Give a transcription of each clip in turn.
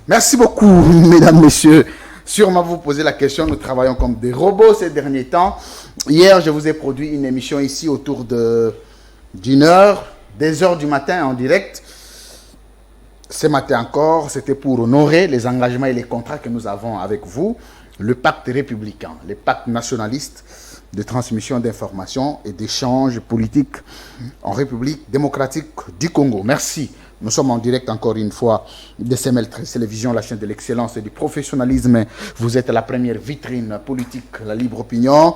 Merci beaucoup, mesdames, messieurs. Sûrement vous posez la question, nous travaillons comme des robots ces derniers temps. Hier, je vous ai produit une émission ici autour d'une heure, des heures du matin en direct. Ce matin encore, c'était pour honorer les engagements et les contrats que nous avons avec vous. Le pacte républicain, le pacte nationaliste de transmission d'informations et d'échanges politiques en République démocratique du Congo. Merci. Nous sommes en direct encore une fois de CML Télévision, la chaîne de l'excellence et du professionnalisme. Vous êtes la première vitrine politique, la libre opinion.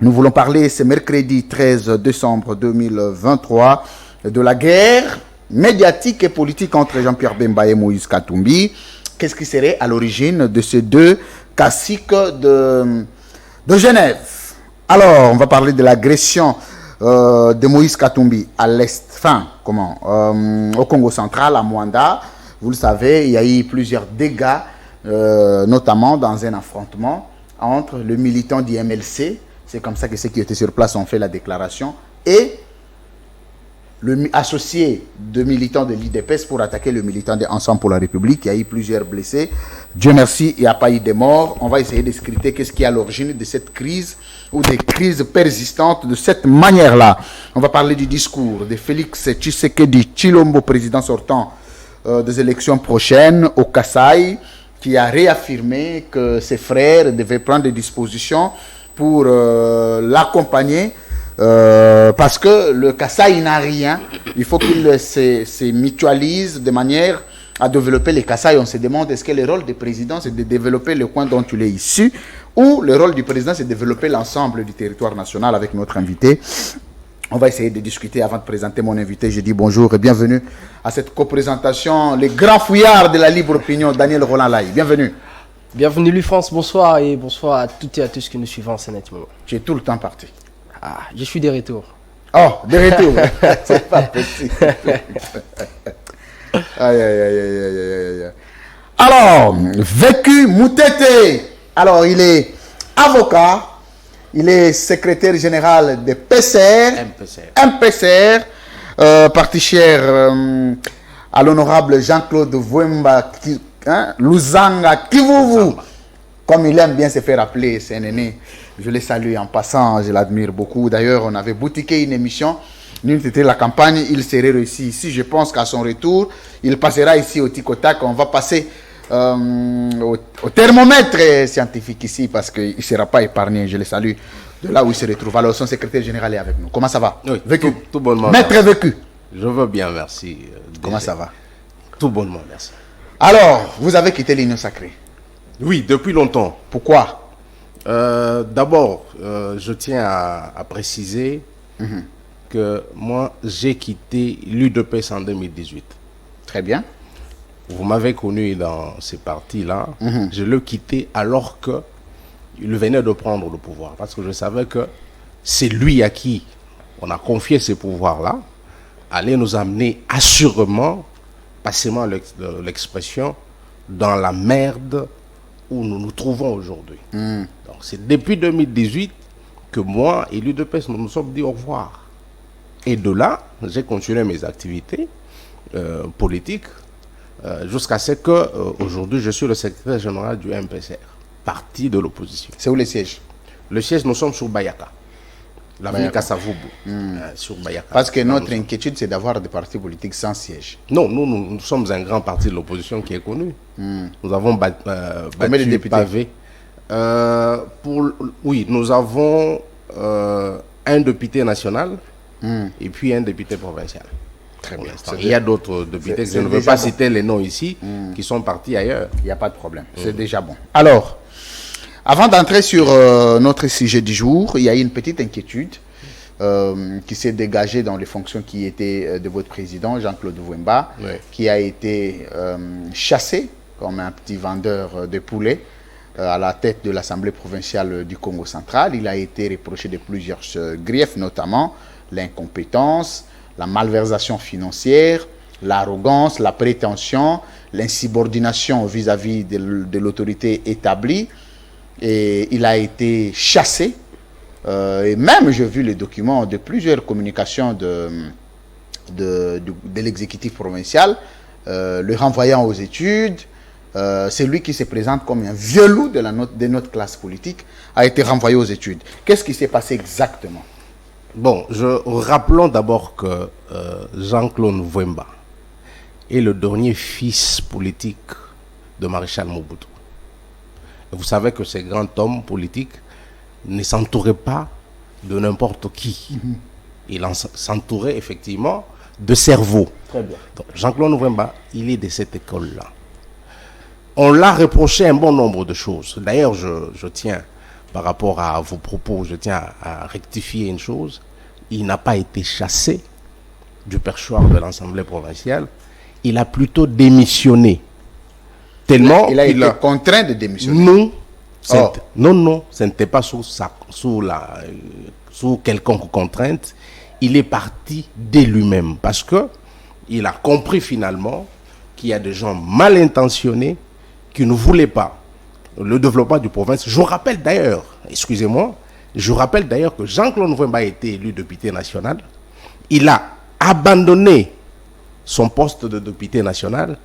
Nous voulons parler ce mercredi 13 décembre 2023 de la guerre médiatique et politique entre Jean-Pierre Bemba et Moïse Katumbi. Qu'est-ce qui serait à l'origine de ces deux caciques de Genève? Alors, on va parler de l'agression de Moïse Katumbi à l'est, au Congo central, à Mwanda. Vous le savez, il y a eu plusieurs dégâts, notamment dans un affrontement entre le militant du MLC, c'est comme ça que ceux qui étaient sur place ont fait la déclaration, et le associé de militants de l'IDPS pour attaquer le militant de Ensemble pour la République. Il y a eu plusieurs blessés. Dieu merci, il n'y a pas eu de morts. On va essayer de scruter qu'est-ce qui est à l'origine de cette crise ou des crises persistantes de cette manière-là. On va parler du discours de Félix Tshisekedi Tshilombo, président sortant des élections prochaines au Kasaï, qui a réaffirmé que ses frères devaient prendre des dispositions pour l'accompagner. Parce que le Kasaï n'a rien, il faut qu'il se mutualise de manière à développer les Kasaï. On se demande est-ce que le rôle du président c'est de développer le coin dont il est issu ou le rôle du président c'est de développer l'ensemble du territoire national avec notre invité. On va essayer de discuter avant de présenter mon invité. Je dis bonjour et bienvenue à cette coprésentation, les grands fouillards de la libre opinion, Daniel Roland Laye. Bienvenue. Bienvenue Louis France, bonsoir et bonsoir à toutes et à tous qui nous suivent en ce moment. Tu es tout le temps parti. Ah, je suis de retour. Oh, de retour. C'est pas possible. Aïe, aïe, aïe, aïe, aïe, aïe. Alors, Vécu Moutete. Alors, il est avocat. Il est secrétaire général de MPCR, parti cher à l'honorable Jean-Claude Vouemba, Luzanga Kivuvu. Comme il aime bien se faire appeler, c'est un aîné. Je le salue en passant, je l'admire beaucoup. D'ailleurs, on avait boutiqué une émission. Nous, c'était la campagne, il serait réussi ici. Je pense qu'à son retour, il passera ici au Tic-Tac. On va passer au thermomètre scientifique ici parce qu'il ne sera pas épargné. Je le salue de là où il se retrouve. Alors, son secrétaire général est avec nous. Comment ça va? Oui, Vécu. Tout bonnement. Maître merci. Vécu. Je veux bien, merci. Comment ça va? Tout bonnement, merci. Alors, vous avez quitté l'Union sacrée. Oui, depuis longtemps. Pourquoi? D'abord, je tiens à préciser que moi, j'ai quitté l'UDPS en 2018. Très bien. Vous m'avez connu dans ces partis-là. Je l'ai quitté alors qu'il venait de prendre le pouvoir. Parce que je savais que c'est lui à qui on a confié ces pouvoirs-là allait nous amener assurément, passez-moi l'expression, dans la merde où nous nous trouvons aujourd'hui. Donc c'est depuis 2018 que moi et l'UDPS nous nous sommes dit au revoir. Et de là, j'ai continué mes activités politiques jusqu'à ce que aujourd'hui je suis le secrétaire général du MPCR, parti de l'opposition. C'est où le siège? Le siège, nous sommes sur Bayaka. L'avenue Kassavubu, sur Bayaka. Parce que notre inquiétude, c'est d'avoir des partis politiques sans siège. Non, nous sommes un grand parti de l'opposition qui est connu. Nous avons battu combien de députés? pavé. Oui, nous avons un député national et puis un député provincial. Très bien. Il y a d'autres députés, je ne veux pas citer les noms ici, qui sont partis ailleurs. Il n'y a pas de problème, c'est déjà bon. Alors, avant d'entrer sur notre sujet du jour, il y a eu une petite inquiétude qui s'est dégagée dans les fonctions qui étaient de votre président, Jean-Claude Vouemba, qui a été chassé comme un petit vendeur de poulets à la tête de l'Assemblée provinciale du Congo central. Il a été reproché de plusieurs griefs, notamment l'incompétence, la malversation financière, l'arrogance, la prétention, l'insubordination vis-à-vis de l'autorité établie. Et il a été chassé. Et même, j'ai vu les documents de plusieurs communications de l'exécutif provincial, le renvoyant aux études, c'est lui qui se présente comme un vieux loup de notre classe politique, a été renvoyé aux études. Qu'est-ce qui s'est passé exactement? Bon, rappelons d'abord que Jean-Claude Mvemba est le dernier fils politique de Maréchal Mobutu. Et vous savez que ces grands hommes politiques ne s'entouraient pas de n'importe qui. Il s'entourait effectivement de cerveau. Très bien. Jean-Claude Mvemba, il est de cette école-là. On l'a reproché un bon nombre de choses. D'ailleurs, je tiens, par rapport à vos propos, je tiens à rectifier une chose. Il n'a pas été chassé du perchoir de l'Assemblée provinciale. Il a plutôt démissionné. Tellement il a été contraint de démissionner. Non, non, ce n'était pas sous quelconque contrainte. Il est parti de lui-même parce que il a compris finalement qu'il y a des gens mal intentionnés qui ne voulaient pas le développement du province. Je rappelle d'ailleurs, excusez-moi, que Jean-Claude Mvemba a été élu député national. Il a abandonné son poste de député national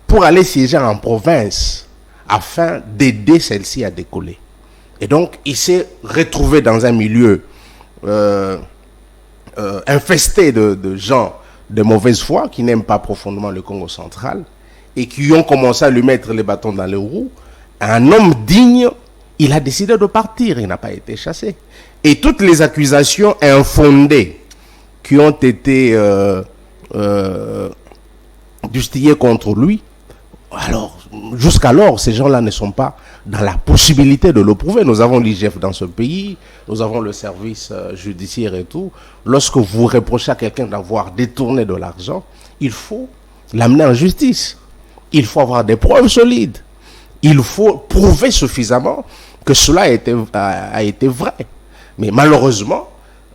pour aller siéger en province afin d'aider celle-ci à décoller. Et donc, il s'est retrouvé dans un milieu infesté de gens de mauvaise foi qui n'aiment pas profondément le Congo central et qui ont commencé à lui mettre les bâtons dans les roues. Un homme digne, il a décidé de partir, il n'a pas été chassé. Et toutes les accusations infondées qui ont été distillées contre lui, alors, jusqu'alors, ces gens-là ne sont pas dans la possibilité de le prouver. Nous avons l'IGF dans ce pays, nous avons le service judiciaire et tout. Lorsque vous reprochez à quelqu'un d'avoir détourné de l'argent, il faut l'amener en justice. Il faut avoir des preuves solides. Il faut prouver suffisamment que cela a été vrai. Mais malheureusement,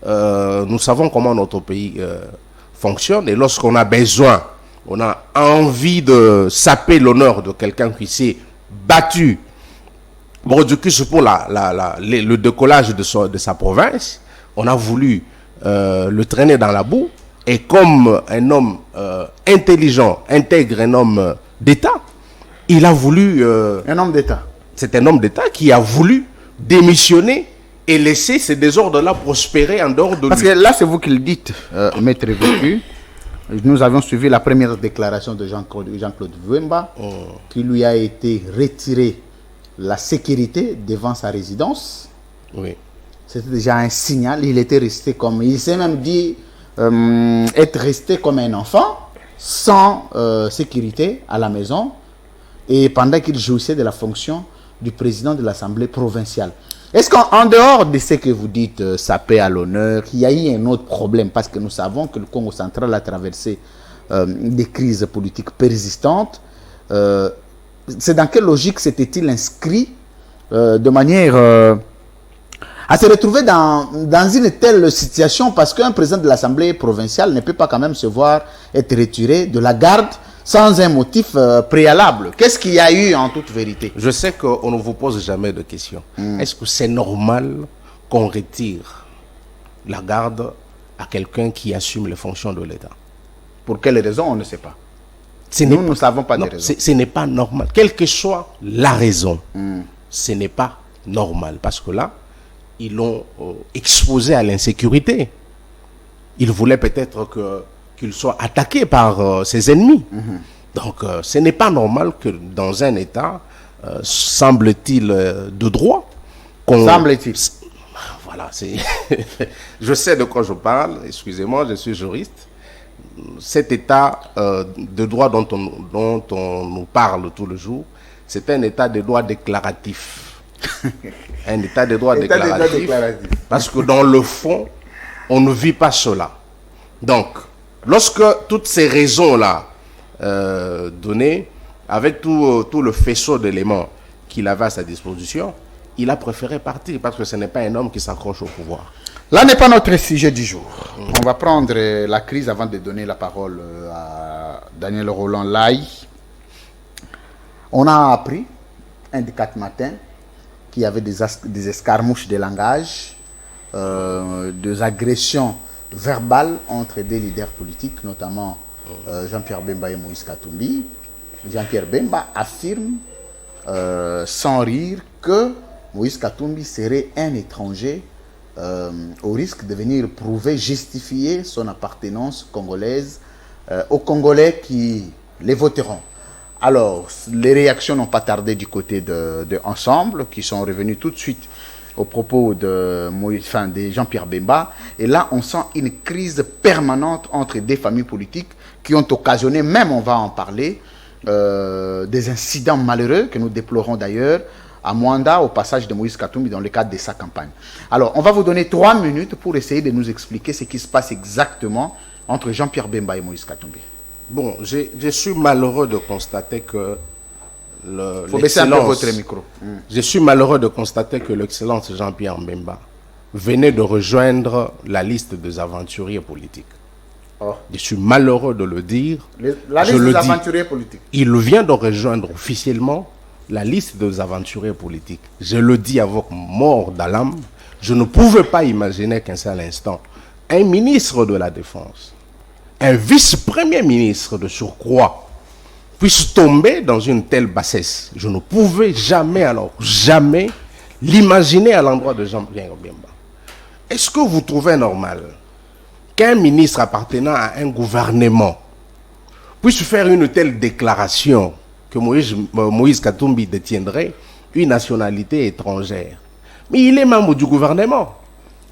nous savons comment notre pays fonctionne. Et lorsqu'on a besoin, on a envie de saper l'honneur de quelqu'un qui s'est battu Brodicus pour le décollage de sa province, on a voulu le traîner dans la boue. Et comme un homme intelligent intègre un homme d'État, il a voulu... un homme d'État. C'est un homme d'État qui a voulu démissionner et laisser ces désordres-là prospérer en dehors de lui. Parce que là, c'est vous qui le dites, maître Vécu. Nous avions suivi la première déclaration de Jean-Claude Mvemba, qui lui a été retiré la sécurité devant sa résidence. Oui. C'était déjà un signal. Il était resté comme... Il s'est même dit être resté comme un enfant, sans sécurité à la maison, et pendant qu'il jouissait de la fonction du président de l'Assemblée provinciale. Est-ce qu'en dehors de ce que vous dites, saper à l'honneur, il y a eu un autre problème? Parce que nous savons que le Congo central a traversé des crises politiques persistantes. C'est dans quelle logique s'était-il inscrit de manière à se retrouver dans une telle situation? Parce qu'un président de l'Assemblée provinciale ne peut pas quand même se voir être retiré de la garde sans un motif préalable. Qu'est-ce qu'il y a eu en toute vérité? Je sais qu'on ne vous pose jamais de questions. Est-ce que c'est normal qu'on retire la garde à quelqu'un qui assume les fonctions de l'État? Pour quelle raison, on ne sait pas. Nous ne savons pas de raison. Ce n'est pas normal. Quelle que soit la raison, ce n'est pas normal. Parce que là, ils l'ont exposé à l'insécurité. Ils voulaient peut-être qu'il soit attaqué par ses ennemis. Donc, ce n'est pas normal que dans un État, semble-t-il, de droit, semble-t-il. Voilà, je sais de quoi je parle, excusez-moi, je suis juriste. Cet État de droit dont on nous parle tout le jour, c'est un État de droit déclaratif. Un État de droit déclaratif. Parce que dans le fond, on ne vit pas cela. Donc, lorsque toutes ces raisons-là données, avec tout le faisceau d'éléments qu'il avait à sa disposition, il a préféré partir parce que ce n'est pas un homme qui s'accroche au pouvoir. Là n'est pas notre sujet du jour. On va prendre la crise avant de donner la parole à Daniel Roland Lai. On a appris, un des 4 matins, qu'il y avait des escarmouches de langage, des agressions verbales entre des leaders politiques, notamment Jean-Pierre Bemba et Moïse Katumbi. Jean-Pierre Bemba affirme sans rire que Moïse Katumbi serait un étranger au risque de venir prouver, justifier son appartenance congolaise aux Congolais qui les voteront. Alors, les réactions n'ont pas tardé du côté de Ensemble, qui sont revenus tout de suite au propos de Jean-Pierre Bemba. Et là, on sent une crise permanente entre des familles politiques qui ont occasionné, même on va en parler, des incidents malheureux que nous déplorons d'ailleurs à Mwanda, au passage de Moïse Katumbi dans le cadre de sa campagne. Alors, on va vous donner 3 minutes pour essayer de nous expliquer ce qui se passe exactement entre Jean-Pierre Bemba et Moïse Katumbi. Bon, je suis malheureux de constater que il faut baisser un peu votre micro. Je suis malheureux de constater que l'excellence Jean-Pierre Bemba venait de rejoindre la liste des aventuriers politiques. Oh. Je suis malheureux de le dire. La liste des aventuriers politiques. Il vient de rejoindre officiellement la liste des aventuriers politiques. Je le dis avec mort d'âme. Je ne pouvais pas imaginer qu'un seul instant, un ministre de la Défense, un vice-premier ministre de surcroît, puisse tomber dans une telle bassesse. Je ne pouvais jamais, alors jamais, l'imaginer à l'endroit de Jean-Pierre Bemba. Est-ce que vous trouvez normal qu'un ministre appartenant à un gouvernement puisse faire une telle déclaration que Moïse Katumbi détiendrait une nationalité étrangère? Mais il est membre du gouvernement.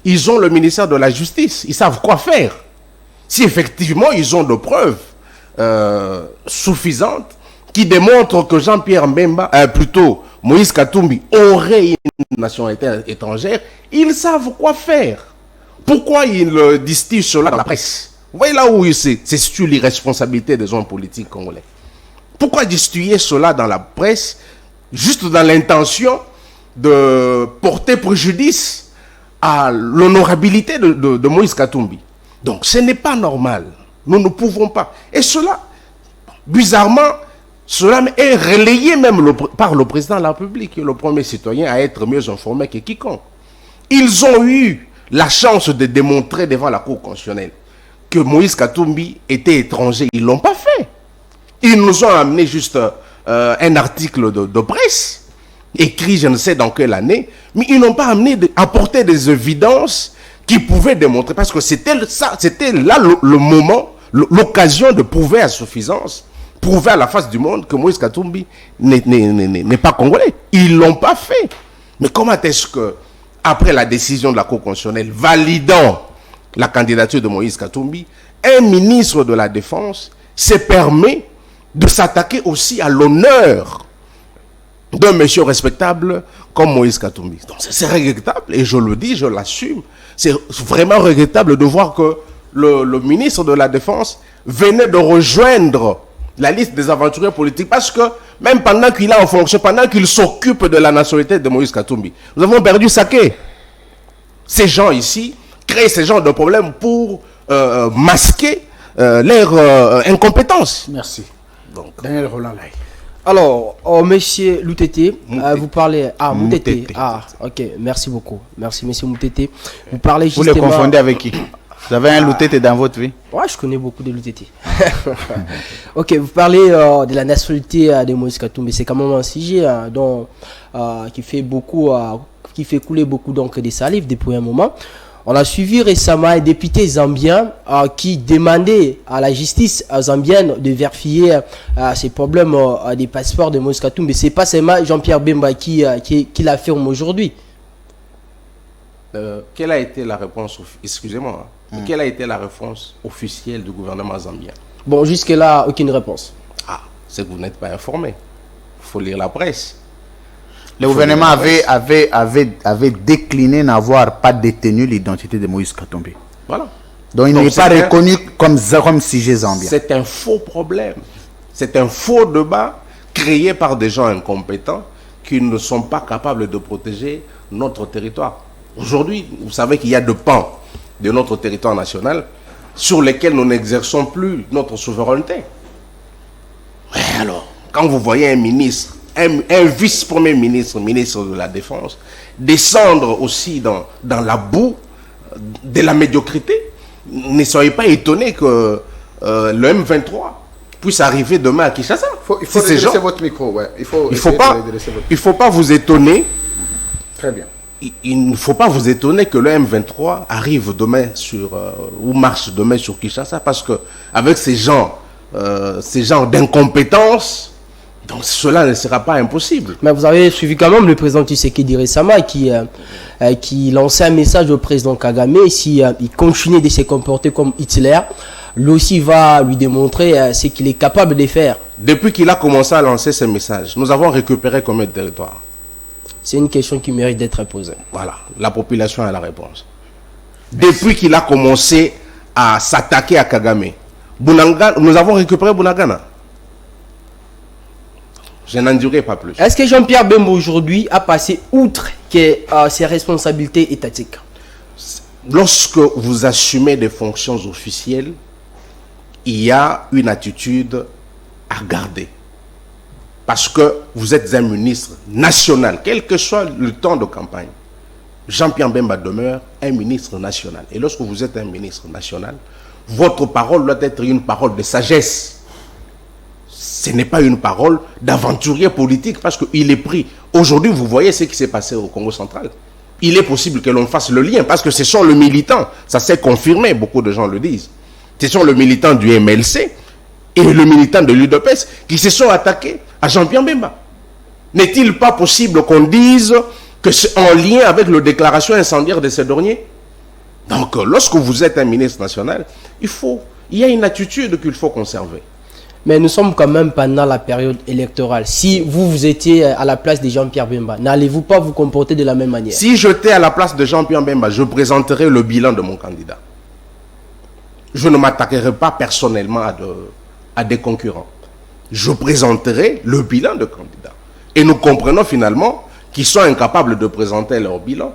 Ils ont le ministère de la Justice. Ils savent quoi faire. Si effectivement ils ont de preuves suffisantes qui démontrent que Jean-Pierre Bemba, plutôt Moïse Katumbi, aurait une nationalité étrangère, ils savent quoi faire. Pourquoi ils distillent cela dans la presse? Vous voyez là où c'est sur l'irresponsabilité des hommes politiques congolais. Pourquoi distiller cela dans la presse juste dans l'intention de porter préjudice à l'honorabilité de Moïse Katumbi? Donc ce n'est pas normal. Nous ne pouvons pas. Et cela, bizarrement, cela est relayé même par le président de la République, qui est le premier citoyen à être mieux informé que quiconque. Ils ont eu la chance de démontrer devant la Cour constitutionnelle que Moïse Katumbi était étranger. Ils ne l'ont pas fait. Ils nous ont amené juste un article de presse, écrit je ne sais dans quelle année, mais ils n'ont pas apporté des évidences qui pouvaient démontrer, parce que c'était là le moment, l'occasion de prouver à suffisance, prouver à la face du monde que Moïse Katumbi n'est pas congolais. Ils ne l'ont pas fait. Mais comment est-ce que, après la décision de la Cour constitutionnelle validant la candidature de Moïse Katumbi, un ministre de la Défense se permet de s'attaquer aussi à l'honneur d'un monsieur respectable comme Moïse Katumbi? Donc c'est regrettable, et je le dis, je l'assume. C'est vraiment regrettable de voir que le ministre de la Défense venait de rejoindre la liste des aventuriers politiques, parce que même pendant qu'il est en fonction, pendant qu'il s'occupe de la nationalité de Moïse Katumbi, nous avons perdu Saké. Ces gens ici créent ce genre de problèmes pour masquer leur incompétence. Merci. Donc, Daniel Roland Lai. Alors, monsieur Loutete, vous parlez... Ah, Moutete. Moutete. Ah, ok, merci beaucoup. Merci, monsieur Moutete. Vous parlez Vous justement... les confondez avec qui? Vous avez un Loutete dans votre vie? Ouais, je connais beaucoup de Loutete. Ok, vous parlez de la nationalité de Moïse Katumbi. C'est quand même un sujet qui fait beaucoup... qui fait couler beaucoup donc de salive depuis un moment. On a suivi récemment un député zambien qui demandait à la justice zambienne de vérifier ces problèmes des passeports de Moïse Katumbi. Ce n'est pas seulement Jean-Pierre Bemba qui l'affirme aujourd'hui. quelle a été la réponse, excusez-moi, quelle a été la réponse officielle du gouvernement zambien? Bon, jusque-là, aucune réponse. Ah, c'est que vous n'êtes pas informé. Il faut lire la presse. Le gouvernement avait décliné n'avoir pas détenu l'identité de Moïse Katumbi. Voilà. Donc il n'est pas reconnu comme sujet zambien. C'est un faux problème. C'est un faux débat créé par des gens incompétents qui ne sont pas capables de protéger notre territoire. Aujourd'hui, vous savez qu'il y a deux pans de notre territoire national sur lesquels nous n'exerçons plus notre souveraineté. Mais alors, quand vous voyez un ministre, un vice-premier ministre, ministre de la Défense, descendre aussi dans la boue de la médiocrité, ne soyez pas étonnés que le M23 puisse arriver demain à Kinshasa. Il faut ces redresser votre micro, ouais. Il faut pas vous étonner. Très bien. Il ne faut pas vous étonner que le M23 arrive demain ou marche demain sur Kinshasa, parce que avec ces genres d'incompétence, donc cela ne sera pas impossible. Mais vous avez suivi quand même le président Tshisekedi récemment qui lançait un message au président Kagame. Si il continue de se comporter comme Hitler, lui aussi va lui démontrer ce qu'il est capable de faire. Depuis qu'il a commencé à lancer ce message, nous avons récupéré combien de territoires? C'est une question qui mérite d'être posée. Voilà, la population a la réponse. Depuis qu'il a commencé à s'attaquer à Kagame, nous avons récupéré Bunagana. Je n'en dirai pas plus. Est-ce que Jean-Pierre Bemba aujourd'hui a passé outre ses responsabilités étatiques? Lorsque vous assumez des fonctions officielles, il y a une attitude à garder. Parce que vous êtes un ministre national, quel que soit le temps de campagne. Jean-Pierre Bemba demeure un ministre national. Et lorsque vous êtes un ministre national, votre parole doit être une parole de sagesse. Ce n'est pas une parole d'aventurier politique, parce qu'il est pris. Aujourd'hui, vous voyez ce qui s'est passé au Congo central. Il est possible que l'on fasse le lien, parce que ce sont les militants, ça s'est confirmé, beaucoup de gens le disent. Ce sont les militants du MLC et le militant de l'UDPS qui se sont attaqués à Jean-Pierre Bemba. N'est-il pas possible qu'on dise que c'est en lien avec la déclaration incendiaire de ce dernier? Donc, lorsque vous êtes un ministre national, il y a une attitude qu'il faut conserver. Mais nous sommes quand même pendant la période électorale. Si vous étiez à la place de Jean-Pierre Bemba, n'allez-vous pas vous comporter de la même manière? Si j'étais à la place de Jean-Pierre Bemba, je présenterais le bilan de mon candidat. Je ne m'attaquerai pas personnellement à des concurrents. Je présenterai le bilan de candidats. Et nous comprenons finalement qu'ils sont incapables de présenter leur bilan.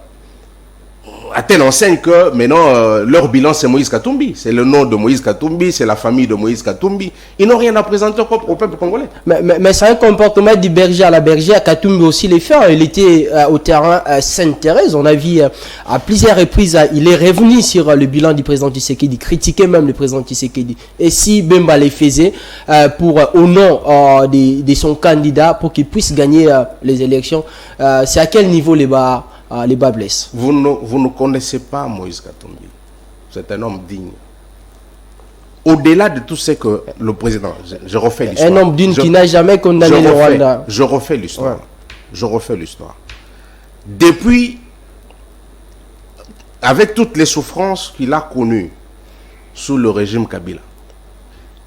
À telle enseigne que maintenant leur bilan c'est Moïse Katumbi. C'est le nom de Moïse Katumbi, c'est la famille de Moïse Katumbi. Ils n'ont rien à présenter au peuple congolais. Mais c'est un comportement du berger à la bergère. Katumbi aussi les fait. Il était au terrain Sainte-Thérèse. On a vu à plusieurs reprises, il est revenu sur le bilan du président Tshisekedi, critiquer même le président Tshisekedi. Et si Bemba les faisait au nom de son candidat pour qu'il puisse gagner les élections, c'est à quel niveau les bas blessent? Vous ne connaissez pas Moïse Katumbi. C'est un homme digne. Au-delà de tout ce que le président... Je refais l'histoire. Un homme digne qui n'a jamais condamné le Rwanda. Je refais l'histoire. Ouais. Je refais l'histoire. Depuis, avec toutes les souffrances qu'il a connues sous le régime Kabila,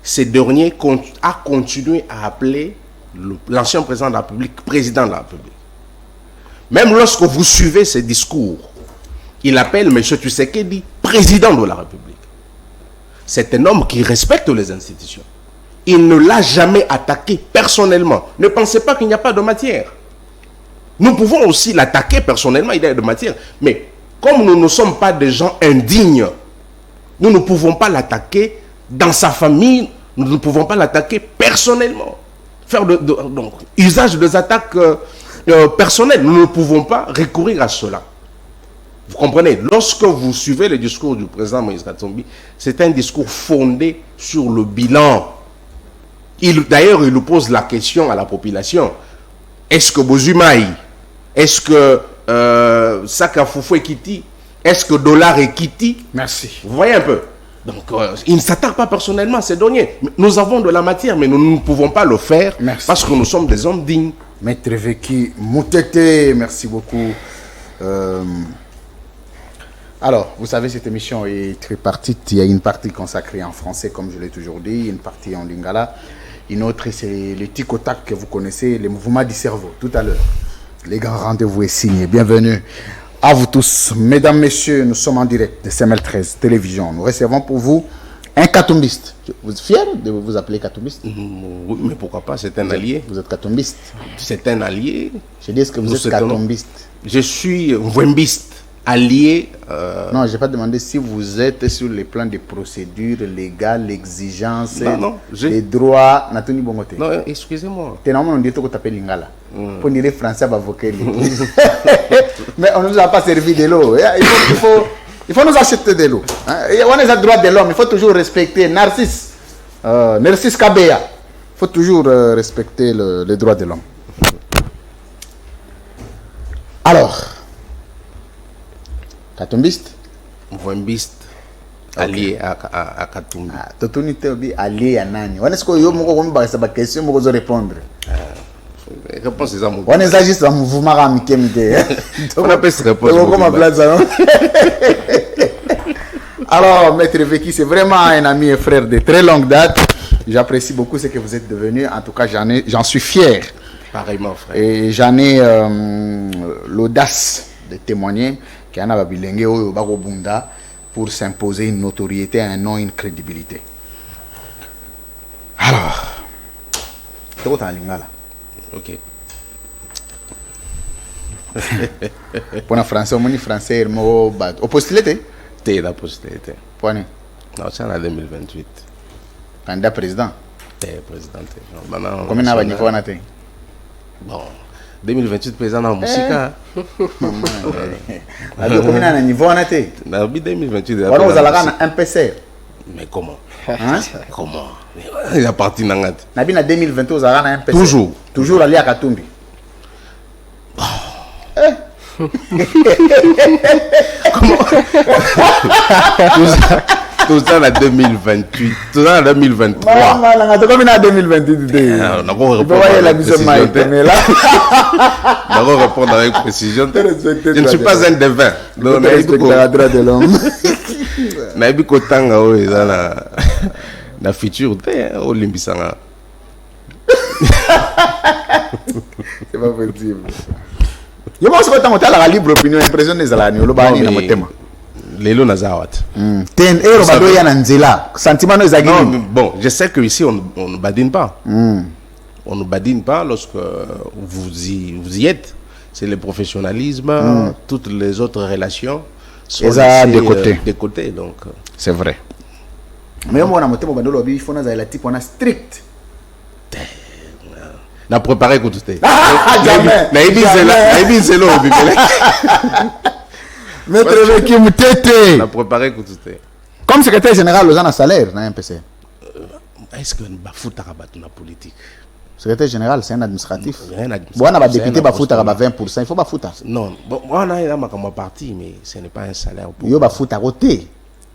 ces derniers a continué à appeler l'ancien président de la République président de la République. Même lorsque vous suivez ses discours, il appelle M. Tshisekedi président de la République. C'est un homme qui respecte les institutions. Il ne l'a jamais attaqué personnellement. Ne pensez pas qu'il n'y a pas de matière. Nous pouvons aussi l'attaquer personnellement, il y a de matière. Mais comme nous ne sommes pas des gens indignes, nous ne pouvons pas l'attaquer dans sa famille, nous ne pouvons pas l'attaquer personnellement. Faire donc, usage des attaques personnelles, nous ne pouvons pas recourir à cela. Vous comprenez? Lorsque vous suivez le discours du président Moïse Katumbi, c'est un discours fondé sur le bilan. D'ailleurs, il nous pose la question à la population. Est-ce que Bozumaï, est-ce que Saka Foufou est Kiti, est-ce que Dollar est Kiti? Merci. Vous voyez un peu? Donc, il ne s'attaque pas personnellement à ces deniers. Nous avons de la matière, mais nous ne pouvons pas le faire. Merci. Parce que nous sommes des hommes dignes. Maître Veki Moutete, merci beaucoup. Alors, vous savez, cette émission est tripartite. Il y a une partie consacrée en français, comme je l'ai toujours dit, une partie en lingala. Une autre, c'est le tic-au-tac que vous connaissez, les mouvements du cerveau, tout à l'heure. Les grands rendez-vous est signé. Bienvenue à vous tous. Mesdames, messieurs, nous sommes en direct de CML13 Télévision. Nous recevons pour vous un katumbiste. Vous êtes fier de vous appeler katumbiste? Oui, mais pourquoi pas, c'est un allié. Vous êtes katumbiste? C'est un allié. Je dis, est-ce que vous êtes katumbiste? Je suis wembiste. Allié. Non, je n'ai pas demandé si vous êtes sur le plan des procédures légales, l'exigence, les droits. Non, excusez-moi. Tu on dit que tu t'appelles Lingala. Pour dire français, avocat. Mais on ne nous a pas servi de l'eau. Il faut nous acheter de l'eau. On a le droit de l'homme. Il faut toujours respecter. Narcisse. Merci Skabea. Il faut toujours respecter les droits de l'homme. Alors, Katumbiste. Mvembiste. Allié à Katumbi. Totoni Teobi allié à Nani. On est-ce que yo moko comme ça ba question moko zo répondre. Réponse c'est ça mon. On est juste un mouvement ramikemide. On appelle cette réponse. Alors, Maître Veki, c'est vraiment un ami et frère de très longue date. J'apprécie beaucoup ce que vous êtes devenu. En tout cas, j'en suis fier. Pareillement, frère. Et j'en ai l'audace de témoigner qu'il y en a Babilenge ou Bagobunda pour s'imposer une notoriété, un nom, une crédibilité. Alors, c'est quoi lingala? Ok. Pour un français, au moins français, au postulé, T'es la postérité. point. Non, c'est en 2028. Candidat président. T'es président. Combien de niveau on a été? Bon, 2028 président en musique. Combien de niveau on a été? Dans 2028. On a un PC. Mais comment? Hein? Comment? Il a parti dans la. Nabi na 2020 on a un PC. Toujours. Toujours allé à Katumbi. Tout ça en 2028. Tout ça en 2023. Combien en 2028? On a beau répondre avec précision. Je ne suis pas un devin. Donc, droit de l'homme. Nabi Kotanga, oui, dans la future, au Limbisanga. C'est pas possible. Je pense que tu as la libre opinion, l'impression des alani, le bani na motema. Lelo Nazawat. Ten ero bado ya nanzela. Sentiment no ezagini. Bon, je sais que ici on ne badine pas. On ne badine pas lorsque vous y êtes. C'est le professionnalisme, toutes les autres relations sont de côté, donc. C'est vrai. Mais moi na motema bando lobi fona za la type on a strict. Na préparé que tout est. Jamais. Naïbi c'est là. Maître Veki Mutete. Na préparé que tout est. Comme secrétaire général aux gens à salaire dans un PC. Est-ce que Bafouta rabat na politique? Secrétaire général c'est un administratif. Bon on a député Bafouta rabat 20%, il faut Bafouta. Non, bon on a ma parti mais ce n'est pas un salaire pour. Yo Bafouta côté.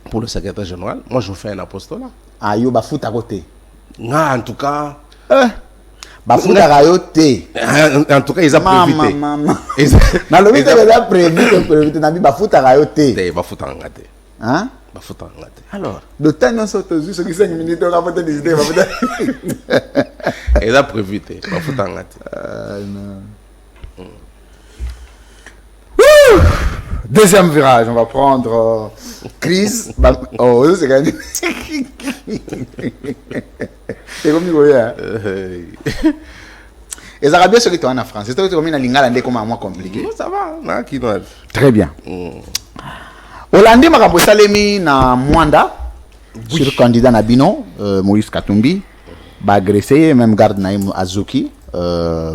Pour le secrétaire général, moi je fais un apostolat. Ah yo Bafouta côté. En tout cas Bafouta rayoté. En tout cas, ils ont prévu. Na lobi te les a prévu na bi Bafouta rayoté. Bafouta ngate. Hein? Bafouta ngate. Alors, le temps nous saute juste ce qui 5 minutes on va pas te décider, Bafouta. Ils ont prévu Bafouta ngate. Non. Deuxième virage, on va prendre crise. Oh, c'est gagné. C'est comme il y a. Les Arabiens sont qui en France. C'est toi qui as lingala ndé comme moi compliqué. Ça va, très bien. Hollande makambo salemi na Mwanda sur le candidat Nabino Moïse Katumbi, ba agressé même garde Naïm Azuki.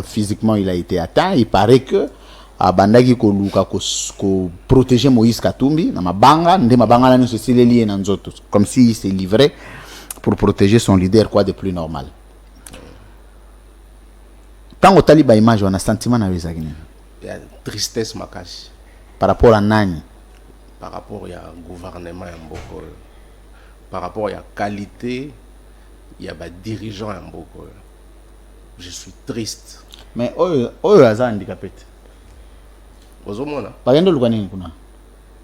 Physiquement il a été atteint. Il paraît que abandaki ko luka ko protéger Moïse Katumbi na mabanga ndé mabanga na ceci lié na nzoto comme s'il s'est livré pour protéger son leader, quoi de plus normal. Tant que taliba image on a sentiment na wezagini. Il y a tristesse makashi par rapport à nani, par rapport à gouvernement en Mboko, par rapport à qualité, il y a des dirigeants en Mboko. Je suis triste. Mais oyo aza handicapé. Ozomona. Bagendo lukani kuna.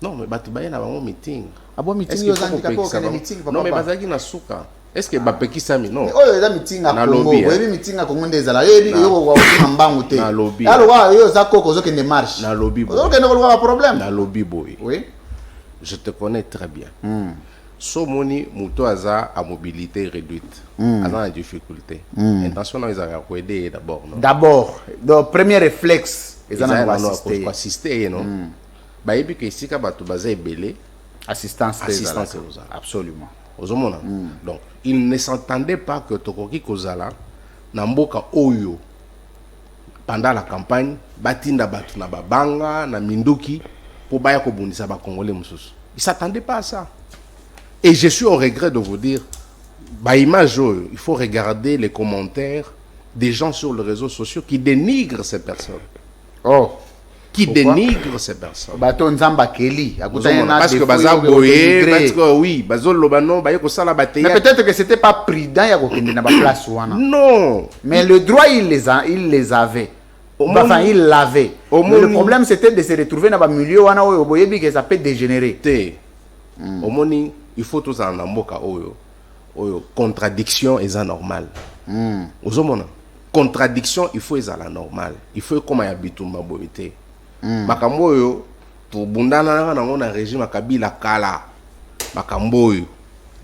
Non mais batu baye na bango meeting. Abo meeting yo handicapé ko kana meeting papa. Non mais bazaki na suka. Est-ce que bapeki sami non? Oyo eza meeting a Congo. Oyo meeting a Congo ndezala. Yo ko wa mbangu te. Na lobby. Alors wa yo za koko zo kende marche. Na lobby. Zo kende ko wa problème. Na lobby boy. Oui. Je te connais très bien. Somoni muto aza à mobilité réduite. Aza en difficulté. Intention ils ont aider d'abord non. D'abord, le premier réflexe ils en ont assister non. Ba yebi que ici ka batu baza ebele assistance absolument. Ozomona. Donc il ne s'entendait pas que tokoki kozala na mboka oyo pendant la campagne batinda batu na babanga na minduki pour baya ko bundisa ba congolais mususu. Il s'attendait pas à ça. Et je suis au regret de vous dire bah, image, il faut regarder les commentaires des gens sur les réseaux sociaux qui dénigrent ces personnes. Oh. Qui Pourquoi? dénigrent ces personnes. Bato Nzamba Kelly. Parce que Baza Boye, parce que oui, Bazol Lobano, Bayeko Sala Mais Bateya. peut-être que c'était pas prudent, il y a aucune place. Non. Mais le droit, il les avait. Enfin, il l'avait. Mais le problème, c'était de se retrouver dans un milieu où ça peut dégénérer. Au moni, il faut tous en amboka oyo. Contradiction est anormale. Aux hommes, contradiction, il faut être normal. Il faut comme il y a bitum maboité. Makambo yo pour bundana na ngona régime Kabila kala. Makambo yo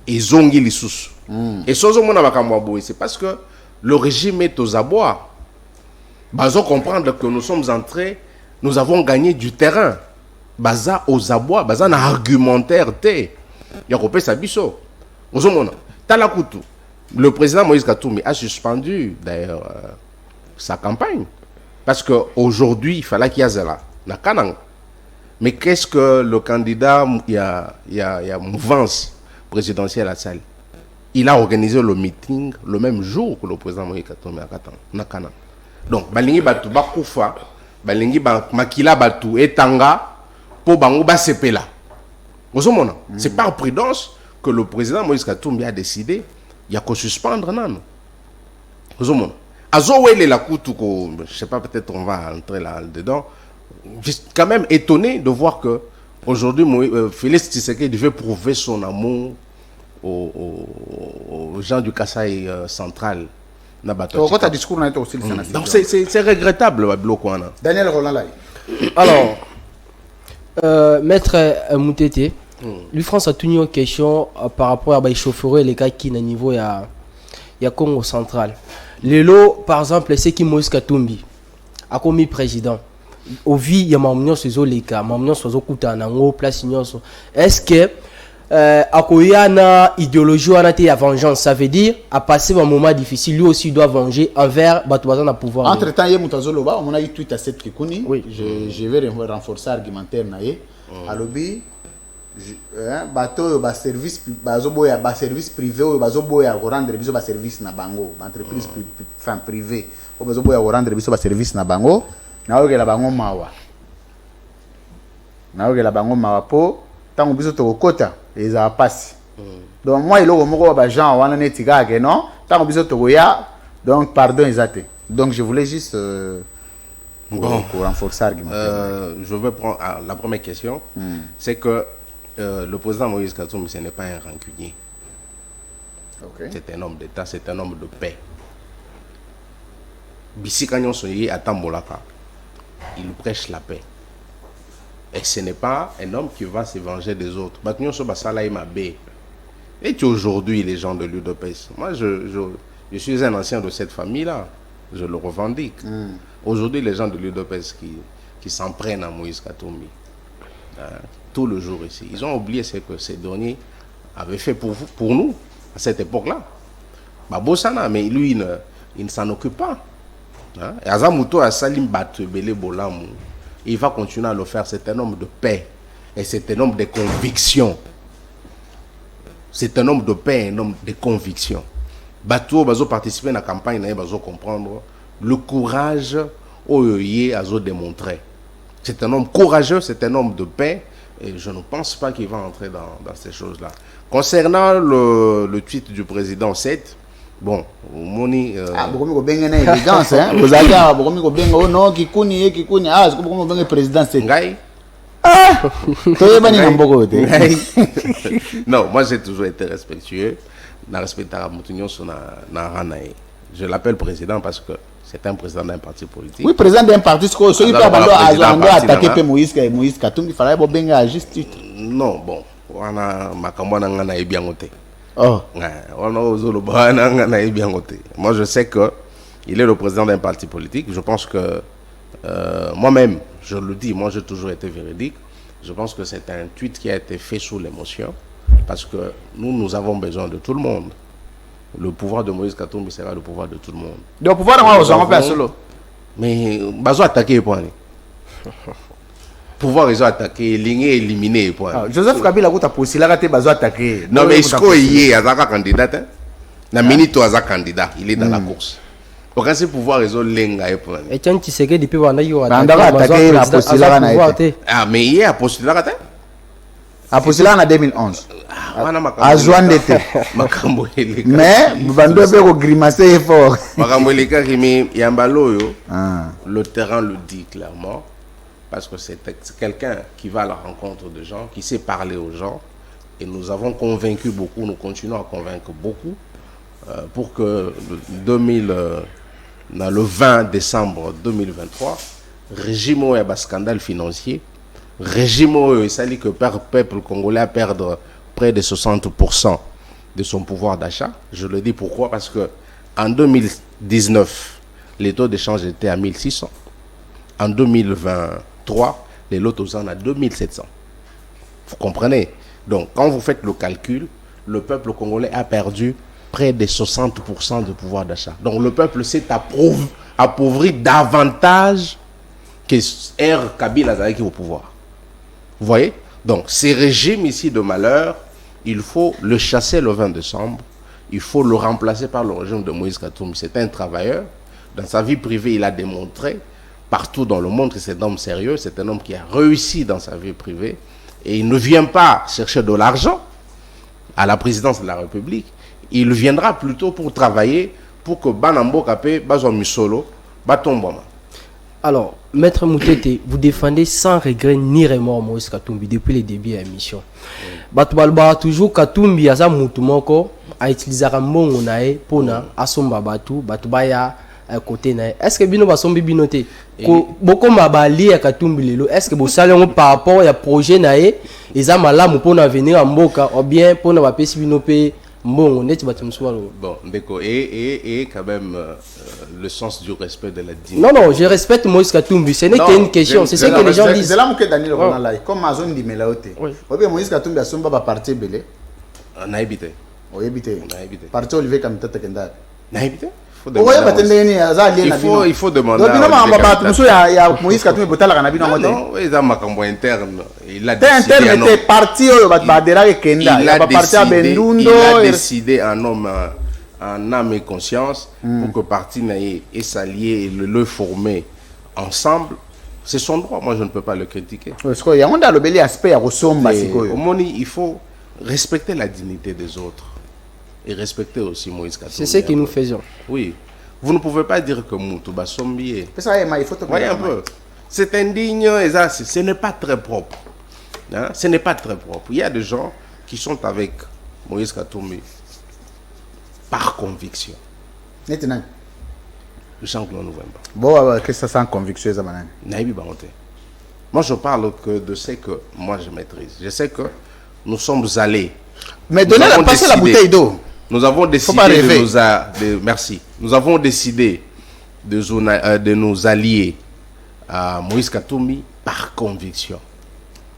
ezongi lisusu. Et sozo mona makambo boy, c'est parce que le régime est aux abois. Bazo comprendre que nous sommes entrés, nous avons gagné du terrain. Baza aux abois, baza na argumentaire te. Yakopé sabiso. Ozo mona talakutu. Le président Moïse Katumbi a suspendu d'ailleurs sa campagne. Parce qu'aujourd'hui, il fallait qu'il y ait là. Mais qu'est-ce que le candidat, il y a mouvance présidentielle à Sali. Il a organisé le meeting le même jour que le président Moïse Katumbi à Nakana. Donc, Balingi Batu Bakoufa, Balingi Makila Batu Etanga, pour Bango Basepela. C'est par prudence que le président Moïse Katumbi a décidé, il y a qu'à suspendre non. Je sais pas, peut-être on va entrer là-dedans. Je suis quand même étonné de voir que aujourd'hui Félix Tshisekedi veut prouver son amour aux gens du Kasaï central. Donc c'est regrettable. Daniel Roland là. Alors, Maître Moutete, lui France a tenu une question par rapport à chaufferer les gars qui sont au niveau il y a Congo central. Les lots, par exemple, c'est qui Moïse Katumbi a commis président. Au vie, il y a mamnion sur les cas, mamnion sur Zokuta, nango place ignoso. Est-ce que Akoyana idéologie a été à vengeance, ça veut dire à passer un moment difficile, lui aussi doit venger envers Batouazan à pouvoir. Entre temps, il y a Moutazoloba, on a eu tweet à cette Kikouni. Oui. Je vais renforcer l'argumentaire naïe. À l'objet. Bateau ba service service privé ou bazoboya rendre biso ba service na bango entreprise privée ou bazoboya rendre biso ba service na bango na okela bango mawa po tango biso to kota eza passe donc moi iloko moko ba gens wana netika ke non tango biso to ya donc pardon ezate donc je voulais juste pour renforcer l'argumentaire. Je vais prendre la première question. C'est que le président Moïse Katumbi, ce n'est pas un rancunier. Okay. C'est un homme d'État, c'est un homme de paix. Bissi Kanyon Soye à Tambolaka, il prêche la paix. Et ce n'est pas un homme qui va se venger des autres. Et aujourd'hui, les gens de l'UDPS, moi je suis un ancien de cette famille-là, je le revendique. Aujourd'hui, les gens de l'UDPS qui s'en prennent à Moïse Katumbi, tout le jour ici. Ils ont oublié ce que ces derniers avaient fait pour nous, à cette époque-là. Babosana, mais lui, il ne s'en occupe pas. Et Azamuto a Salim Batebele Bolamou. Il va continuer à le faire. C'est un homme de paix. Et c'est un homme de conviction. C'est un homme de paix, un homme de conviction. Batou Bazo participer à la campagne, Bazo comprendre le courage qu'il a démontré. C'est un homme courageux, c'est un homme de paix. Et je ne pense pas qu'il va entrer dans ces choses-là. Concernant le tweet du président 7, bon, Moni... Beaucoup de gens élégance, hein. Vous avez beaucoup de gens, oh non, Kikouni, c'est beaucoup de président 7. Non, moi j'ai toujours été respectueux. Je l'appelle président parce que c'est un président d'un parti politique. Oui, président d'un parti, ce qui peut attaquer Moïse Katumbi, il fallait bien agir. Non, bon, on a bien noté. Oh. Moi, je sais qu'il est le président d'un parti politique. Je pense que moi-même, je le dis, moi j'ai toujours été véridique. Je pense que c'est un tweet qui a été fait sous l'émotion parce que nous avons besoin de tout le monde. Le pouvoir de Moïse Katumbi sera le pouvoir de tout le monde. Le pouvoir de Moïse Katumbi solo. Mais bazo attaquer les points. Pouvoir ils ont attaqué, ligné, éliminé les points. Joseph Kabila a possible rater bazo attaquer. Non mais est-ce qu'il y a un candidat? Na minute aza candidat, il est dans la course. Aucun ce pouvoir ils ont lenga et pour Et tiens, tu sais que depuis on a eu attaqué la postulation. Ah mais il a postulé là. A postulé en 2011. À juin d'été. Mais bando be grimacer fort. Makambo eleka kimi yambaloyo. Le terrain le dit clairement parce que c'est quelqu'un qui va à la rencontre de gens, qui sait parler aux gens et nous avons convaincu beaucoup, nous continuons à convaincre beaucoup pour que le 20 décembre 2023, régime où il y a un scandale financier, régime où il s'agit que le peuple congolais a perdre près de 60% de son pouvoir d'achat. Je le dis pourquoi? Parce que en 2019, les taux d'échange étaient à 1600. En 2023, les lots sont à 2700. Vous comprenez? Donc, quand vous faites le calcul, le peuple congolais a perdu près de 60% de pouvoir d'achat. Donc le peuple s'est appauvri davantage que R. Kabila qui est au pouvoir. Vous voyez? Donc ces régimes ici de malheur, il faut le chasser le 20 décembre. Il faut le remplacer par le régime de Moïse Katumbi. C'est un travailleur. Dans sa vie privée, il a démontré partout dans le monde que c'est un homme sérieux. C'est un homme qui a réussi dans sa vie privée. Et il ne vient pas chercher de l'argent à la présidence de la République. Il viendra plutôt pour travailler pour que Banambo Kapé, Bazon Misolo, Batombama. Alors, Maître Moutete, vous défendez sans regret ni remords Moïse Katumbi depuis le début de l'émission. Batubalba toujours Katumbi asa mutumoko a utilisé Rambon nae pona asomba batu batubaya côté nae. Est-ce que bino basombi binoté beaucoup mabali à Katumbi lelo? Est-ce que vous savez par rapport à projet nae eza malamu pona venir à Mboka ou bien pona ba pesi binope? Bon, d'accord. Et quand même, le sens du respect de la dignité. Non, je respecte Moïse Katumbi. Ce n'est qu'une question. C'est ce que les gens disent. C'est là que Daniel Ronaldo, comme Amazon dit, mais là, Moïse Katumbi a son parti belé. On a habité. On a habité. Parti Olivier Kamita Tekenda. On a habité. Il faut demander. Moïse Katumbi non, il a makambo interne. Il a décidé en homme, en âme et conscience pour que parti et s'allier et le former ensemble. C'est son droit. Moi, je ne peux pas le critiquer. Il faut respecter la dignité des autres. Et respecter aussi Moïse Katumbi. C'est ce que nous faisons. Oui. Vous ne pouvez pas dire que Moutouba Sombié. Voyez un peu. C'est indigne et ça, ce n'est pas très propre. Hein? Ce n'est pas très propre. Il y a des gens qui sont avec Moïse Katumbi par conviction. Maintenant. Jean-Claude Novembre. Bon, qu'est-ce que ça sans conviction, ça moi, je parle que de ce que moi je maîtrise. Je sais que nous sommes allés. Mais donnez la passer la bouteille d'eau. Nous avons décidé merci. Nous avons décidé de nous allier à Moïse Katumbi par conviction.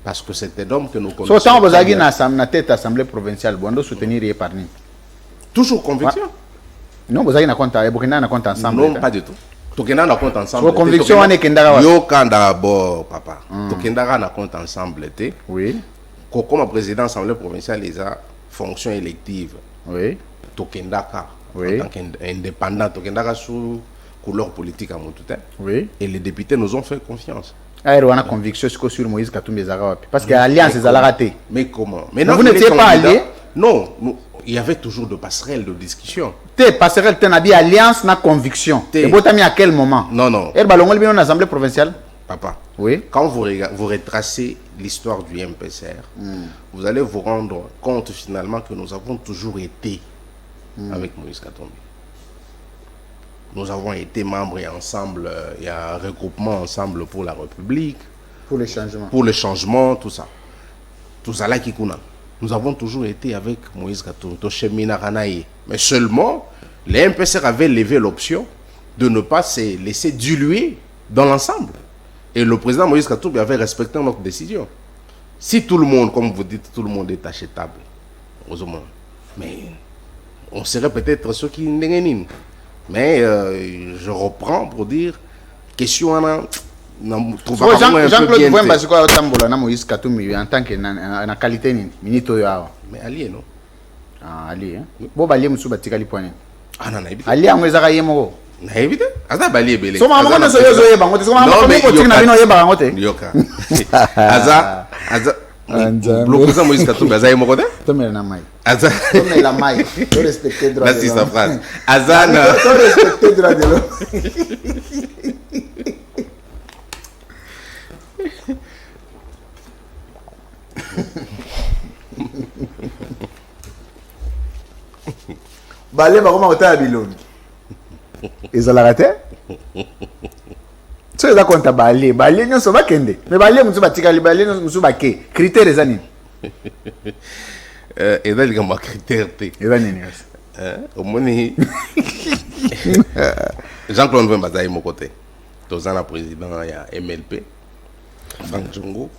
Parce que c'était l'homme que nous connaissons. Autant vous avez une tête assemblée provinciale, vous devez soutenir et épargner. Toujours conviction? Non, vous avez un compte ensemble. Non, pas du tout. Tokenda na compte ensemble. Votre conviction on est kendara. Yo kanda bo papa. Tokenda na compte ensemble té. Oui. Comme président de l'Assemblée provinciale, les a fonction élective. Oui. Tokendaka. Oui. En tant qu'indépendant, Tokendaka sous couleur politique à Moutoutin. Oui. Et les députés nous ont fait confiance. Ah, il y a une conviction sur Moïse Katumbi Zara. Parce que l'alliance est ratée. Mais comment? Mais non, vous n'étiez pas alliés? Non. Il y avait toujours de passerelles de discussion. T'es passerelle, t'es une alliance, na conviction. Et vous t'as mis à quel moment? Non. Et ballon bien en assemblée provinciale. Papa. Oui. Quand vous retracez l'histoire du MPCR, vous allez vous rendre compte finalement que nous avons toujours été avec Moïse Katumbi. Nous avons été membres et ensemble, il y a un regroupement ensemble pour la République. Pour le changement. Pour le changement, tout ça. Tout ça là qui kuna. Nous avons toujours été avec Moïse Katumbi, Toshemina Ranaï. Mais seulement, les MPCR avaient levé l'option de ne pas se laisser diluer dans l'ensemble. Et le président Moïse Katumbi avait respecté notre décision. Si tout le monde, comme vous dites, tout le monde est achetable, heureusement, mais on serait peut-être ceux qui n'engagent. Mais je reprends pour dire, question Jean-Claude Wemba, c'est quoi Moïse Katumbi en tant que qualité minute? Mais allié, non? Ah, Ali, hein. Bon, Bali, Moussou Batikali Poignet. Ah, non, non, Ali, on les a gagné, moi. na évité aza bali ebele so maman no so yozo bango te so maman ko tinga na bino yeba bango te yoka aza bloqué ça Moïse Katumbi aza yemo kote tomela na mai aza tomela mai to respecter droit merci sa phrase aza na to respecter droit de l'homme bale bakoma kotala bilongi ezalaka te so eza konta bale nyonso bakende me bale mosusu batikali bale mosusu bake critère eza nini eza likambo ya critère te eza nini omoni Jean-Claude Mvemba aza ye moko te toza na président ya MLP Franck Djongo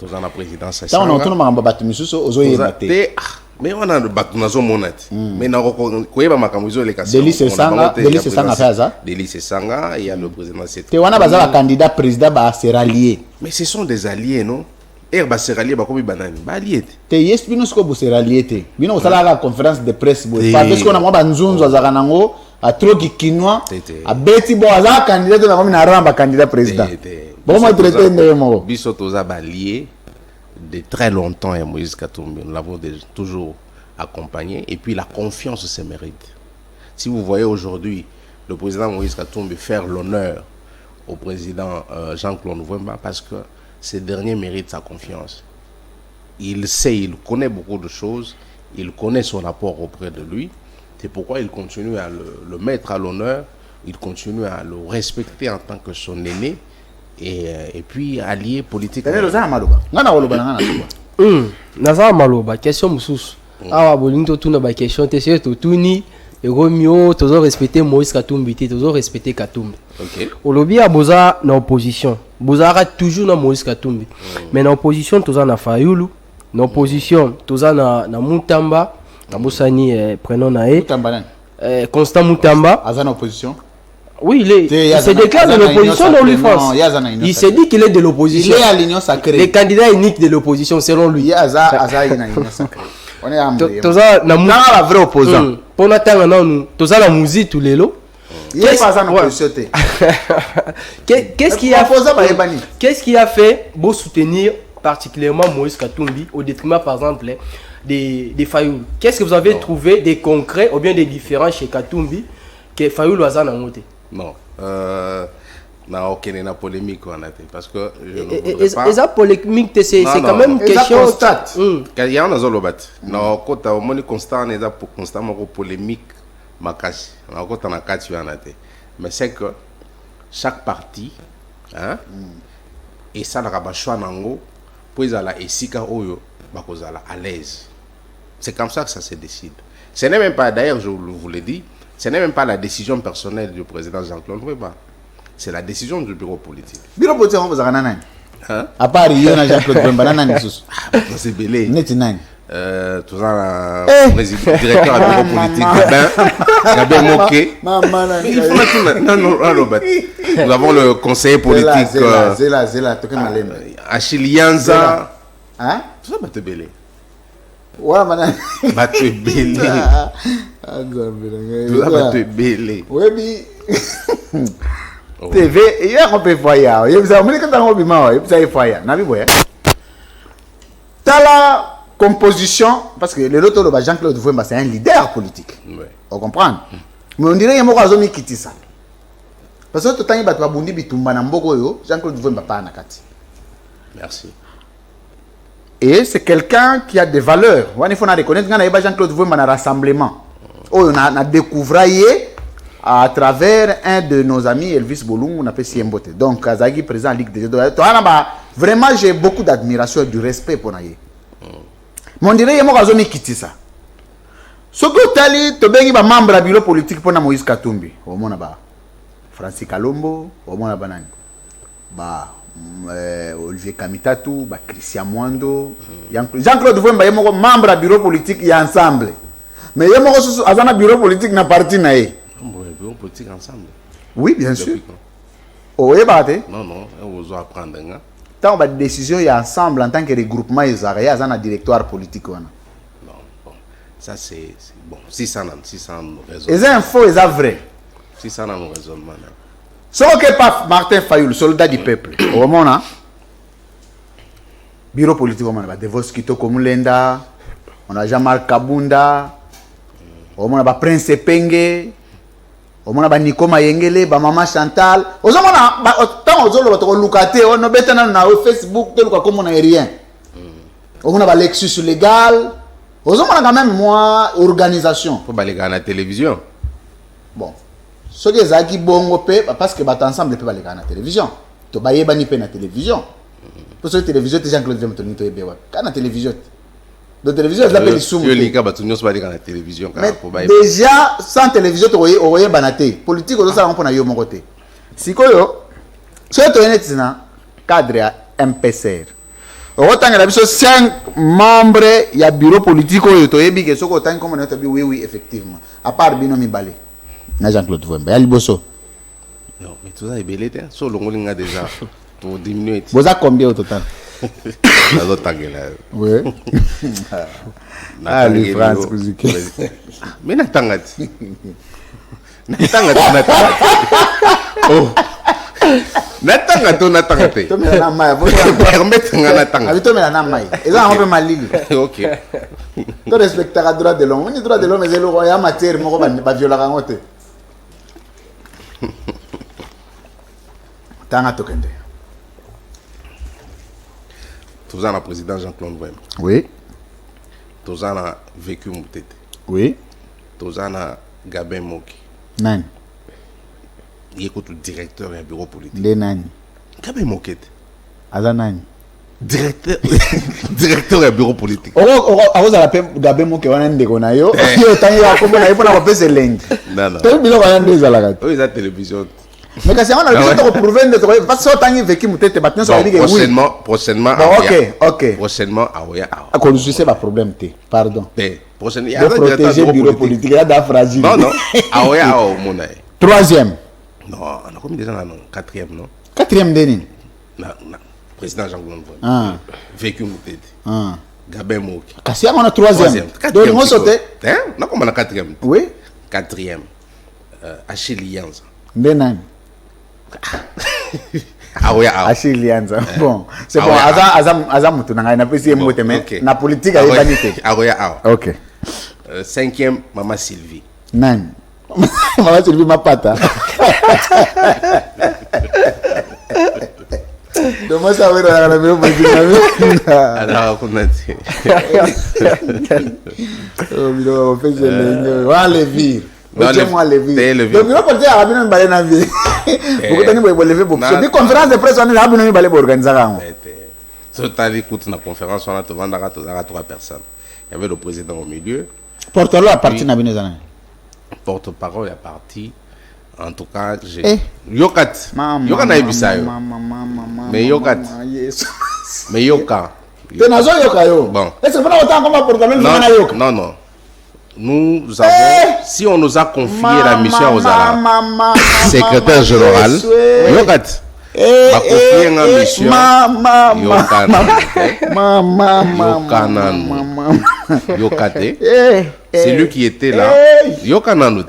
toza na président Sasanga ntango naotuna makambo bato misusu ozoyeba te mais wana bato nazomona te mais nakoyeba makambo ezoleka Delice Sanga afe aza Delice Sanga ya le président te wana baza bacandidat président basera lié mais ce sont des alliés non basera lié bakomi banani baallié te yes bino siko bosera lié te bino kosalaka conférence de presse boye parce que na mwa banzunzu azalaka nango atroki kinwa abeti bo aza candidat te nakomi na ramba candidat président bomo traité ndenge moko biso toza baallié de très longtemps et Moïse Katumbi, nous l'avons toujours accompagné et puis la confiance se mérite. Si vous voyez aujourd'hui le président Moïse Katumbi faire l'honneur au président Jean-Claude Mvemba parce que ce dernier mérite sa confiance. Il sait, il connaît beaucoup de choses, il connaît son apport auprès de lui, c'est pourquoi il continue à le mettre à l'honneur, il continue à le respecter en tant que son aîné. Et puis allié politique. Naza maloba question mususu awa bolingo tuna ba question te c'est tuni Romeo toujours respecter Moïse Katumbi toujours respecter Katumbi. OK. Olobi aboza na opposition. Bozara toujours na Moïse Katumbi. Mais na opposition toza na Fayulu, na opposition toza na Mutamba, na Bosani prénom na Mutamba Constant Mutamba. Azana opposition. Oui, il se déclare de l'opposition dans l'UFOS. Il se dit qu'il est de l'opposition. Il est à l'union sacrée. Le candidat unique de l'opposition selon lui. Il y a l'union sacrée. On est à la vraie opposant. Pour n'attendre nous, tous à la musique tous les lots. Qu'est-ce qui a fait pour soutenir particulièrement Moïse Katumbi au détriment par exemple des Fayoul? Qu'est-ce que vous avez trouvé des concrets ou bien des différences chez Katumbi que Fayoul a monté? Non, na aucune na polémique parce que je ne voudrais pas. Et polémique c'est quand même question constate. Il y a un zolobat. Non, quand on moni constant n'est pas constamment polémique makashi. Na quand on a quatre mais c'est que chaque parti hein et ça la rabachwa nango pour la esika oyo bakozala à l'aise. C'est comme ça que ça se décide. Ce n'est même pas d'ailleurs je vous le dis. Ce n'est même pas la décision personnelle du président Jean-Claude Mvemba. C'est la décision du bureau politique. Bureau politique, vous avez un hein? À part Jean-Claude Mvemba, c'est belé. Net nine. Tout ça, directeur du bureau politique, Gabin Moké. Nous avons le conseiller politique. Achille Yanza. Hein? Tout ça, c'est belé. Ouais, madame. Batte belé. Tout ça, batte belé. Oui, TV, il y a un peu de foyer. Il y a un peu de foyer. T'as la composition, parce que le loto de Jean-Claude Mvemba, c'est un leader politique. On comprend. Mais on dirait qu'il y a un peu de ça. Parce que tout le temps, il y a un peu de Jean-Claude Mvemba pas en akati. Merci. Et c'est quelqu'un qui a des valeurs. Il faut reconnaître qu'il y a Jean-Claude Mvemba dans un rassemblement. On a découvert à travers un de nos amis, Elvis Bolung, on appelle Siembote. Donc, Kazagi, président de la Ligue des Étoiles. Vraiment, j'ai beaucoup d'admiration et du respect pour Naye. Mais on dirait qu'il y a quitté ça. Ce que tu as dit, tu as membre du bureau politique pour Moïse Katumbi. Au moins, Francis Kalombo, au moins, Olivier Kamitatu, Christian Mwando, Jean-Claude Mvemba est membre du bureau politique et ensemble. Mais il y a un bureau politique dans parti naé. Bureau politique ensemble. Oui, bien sûr. Oui, non, non, on va apprendre. Tant que décision est ensemble en tant que regroupement, il y a un directoire politique. Non, bon. Ça, c'est bon. Si ça n'a Et raisonnement. c'est un faux et c'est vrai. Si ça n'a raisonnement. Ce que pas Martin Fayoul, soldat du peuple. Au moment là, bureau politique, on a Devos Kitoko Mulenda, on a Jean-Marc Kabunda, on a Prince Penge, on a Nico Mayengele, Maman Chantal. Au moment là, tant aux autres, on a on a bêtement na Facebook, tel comme on a rien. On a Lexus légal. Au moment là, quand même, moi, organisation. Faut aller à la télévision. Bon. Ce qui est bongo parce que bat ensemble peut aller à la télévision. To baye bani pe na télévision. Pour ce télévision te Jean-Claude Vemtoni to ebe wa. Kana télévision. De télévision la peli sumu. Yo lika batunyo so ba aller à la télévision quand pour baye. Déjà sans télévision to oye banate. Politique ozo sala mpona yo moko te. Sikoyo so to enetina cadre ya MPCR. Otanga la biso 5 membres ya bureau politique oyo to yebi ke soko otanga comme on a dit oui effectivement. À part bino mibale. Na Jean-Claude Vemba ya liboso. Non, mais tout ça est belé, hein. So, l'ongolinga déjà, pour diminuer. Vous avez combien au total? Oui. Ah, les France, vous y mais n'attendez. Oh. N'attendez. Ok. Tu respectes le droit de l'homme. Le droit de l'homme, c'est le royaume matière, mon roman, pas violent. Tanga tokende. Tous en a président Jean-Claude Wem. Oui. Tous en a vécu Moutete. Oui. Tous en a Gabin Moki. Nani. Il écoute le directeur et un bureau politique. Les nani. Gabin Moki. Aza nani. Directeur et un bureau politique. Vous avez Gabin Moki wana ndeko na yo. Yo tangi ya kombo na yo pona kopesa lengi. Non non. Te bilo wana ndeza la kati. Oui, la télévision. Mais quand on a vu que prouver parce que tant vécu Moutete maintenant ça veut dire que oui. Prochainement. OK. Prochainement Aoya. À cause de c'est pas problème té. Pardon. Mais prochainement il y a protéger le bureau politique là da fragile. Non. Aoya au Monaï. Troisième. Non, on a combien déjà non? Quatrième non? Quatrième Denis. Non. Président Jean-Claude. Vécu Moutete. Gabin Moki. Kassia on a troisième. Donc on sauter. Hein? Non comme on a quatrième. Oui. Quatrième. Achille Lianza. Benan. Ah oui, Achille Lianza. Bon, c'est bon. Azam mutu nanga na pesi mbote mais na politique ayi banité. Ah oui. OK. Cinquième, Maman Sylvie. Nan. Maman Sylvie ma pata. Donc moi ça va dans la bureau politique. Alors on a dit. Oh, on fait le on les vire. Non, moi lever. Donc bureau politique a bien balé na vie. Beaucoup tani boy lever beaucoup. C'est conférence de presse on a bien balé pour organiser ça. So t'as écouté la conférence on a te vendra 3 personnes. Il y avait le président au milieu. Porte-parole à partir na binezana. Porte-parole est parti. En tout cas, j'ai Yokat. Yokat na ibisayo. Mais Yokat. Mais Yoka. Tu nazo Yoka yo. Bon. Est-ce que vous autant comme porte-parole na Yoka? Non. Nous avons, si on nous a confié la mission aux secrétaire général, Yokat, va confier la mission, Yokate, c'est lui qui était là, Yokananout,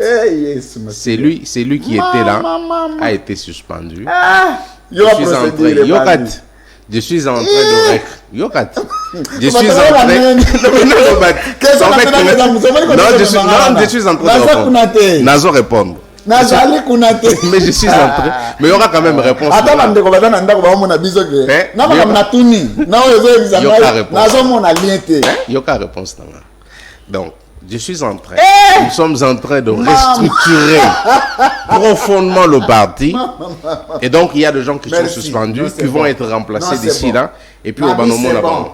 c'est lui qui était là, a été suspendu. Je suis en train de Yokat. Je suis en train de répondre. Nazo répondre. Mais je suis en train. Mais il y aura quand même réponse. Yoka réponse. Donc, je suis en train. Nous sommes en train de restructurer profondément le parti. Et donc, il y a des gens qui sont suspendus, qui vont être remplacés d'ici là. Et puis, au Banomo Nabango.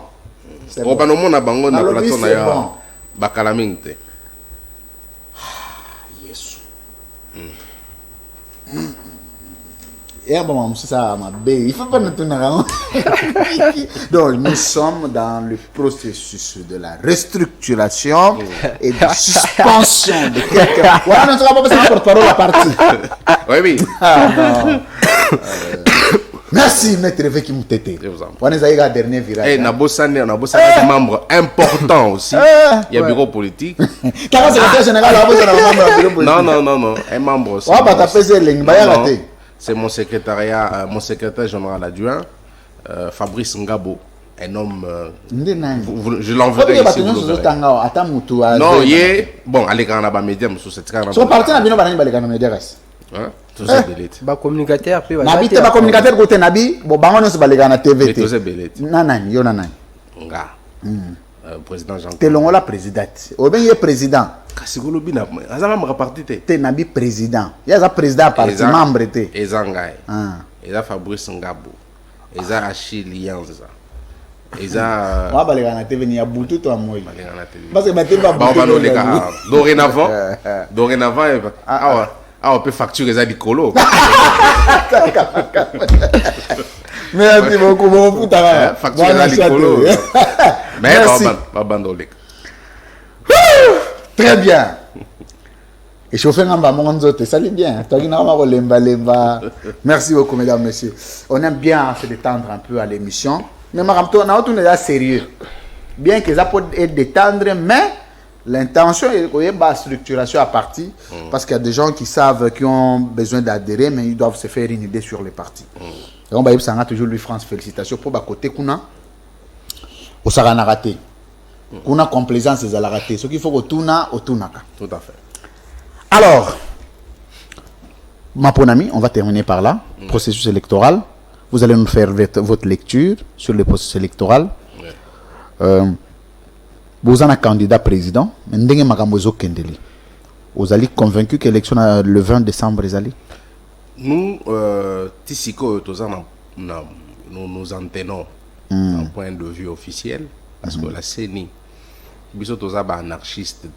Au Banomo Nabango, na plateau na Bakalaminte. Il faut pas nous tourner. Donc, nous sommes dans le processus de la restructuration et de suspension de quelqu'un. Voilà, nous ne sommes pas porte-parole à partie. Oui. Merci, maître Veki Moutete. Je vous en prie. On est à dernier virage. Et Nabosane, des membres importants aussi. Il y a bureau politique. Car c'est le général, Non. Un membre aussi. C'est mon secrétariat, mon secrétaire général adjoint, Fabrice Ngabo. Un homme. Je l'enverrai ici. Non, il est. Bon, allez, quand on a pas média, je suis son parti n'a bien pas les médias. Tout ça, Belette. Ba communicateur, puis Nabi, tu es pas communicateur côté Nabi, bon, bah, on se balègue à la TV. Tout ça, Belette. Nanan, yo nanan. Nga. Président Jean. T'es long la présidente. Ou bien il est président. Kasigolo bina. Azama me reparti te. T'es Nabi président. Il y a un président parti membre te. Ezangai. Eza Fabrice Ngabo. Eza Achille Lianza. Eza. Moi balègue à la TV ni a boutou toi moi. Balègue à la TV. Parce que maintenant va boutou. Dorénavant. Ah ouais. Ah, on peut facturer ça du colo. Merci beaucoup, mon putain. Facturer ça du colo. Mais très bien. Et chauffeur en bas, mon zote, ça allait bien. Merci beaucoup, mesdames, messieurs. On aime bien se détendre un peu à l'émission. Mais on a tout là sérieux. Bien que ça peut être détendre, mais l'intention est qu'il y ait une structuration à partie, parce qu'il y a des gens qui savent, qui ont besoin d'adhérer, mais ils doivent se faire une idée sur les partis. Et on va toujours lui France félicitations pour côté Kuna. Au Sarana raté. Kuna complaisance c'est à la raté. Ce qu'il faut que Tuna au Tunaka. Tout à fait. Alors, ma bonne amie, on va terminer par là. Processus électoral. Vous allez nous faire votre lecture sur le processus électoral. Vous êtes un candidat président, mais vous allez convaincu que l'élection le 20 décembre est allée. Nous, nous entendons d'un point de vue officiel, parce que la CENI, anarchiste,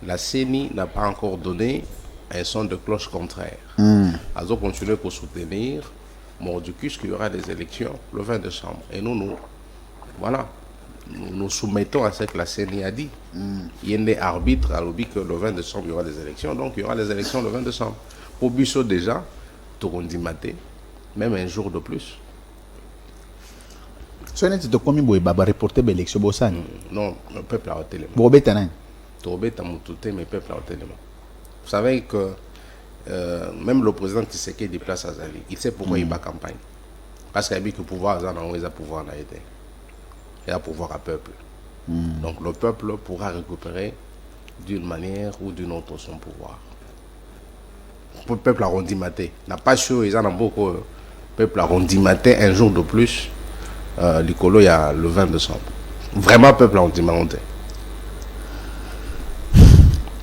la CENI n'a pas encore donné un son de cloche contraire. Alors, continuer pour soutenir Mordicus qu'il y aura des élections le 20 décembre. Et nous, voilà. Nous soumettons à ce que la CENI a dit. Il y a des arbitres à l'objet que le 20 décembre, il y aura des élections. Donc, il y aura des élections le 20 décembre. Pour Bissot, déjà, Tourundi Maté, même un jour de plus. Ce n'est pas comme si vous reporter l'élection. Non, le peuple a ôté les mains. Vous êtes un mais le peuple a ôté les mains. Vous savez que même le président Tshisekedi déplace à Zali, il sait pourquoi il bat campagne. Parce qu'il a dit que le pouvoir, il a pouvoir en été. Et à pouvoir à peuple. Donc le peuple pourra récupérer d'une manière ou d'une autre son pouvoir. Le peuple arrondi maté. N'a pas chaud, ils en ont beaucoup. Le peuple arrondi maté un jour de plus. L'Icolo, il y a le 20 décembre. Vraiment, le peuple arrondi maté.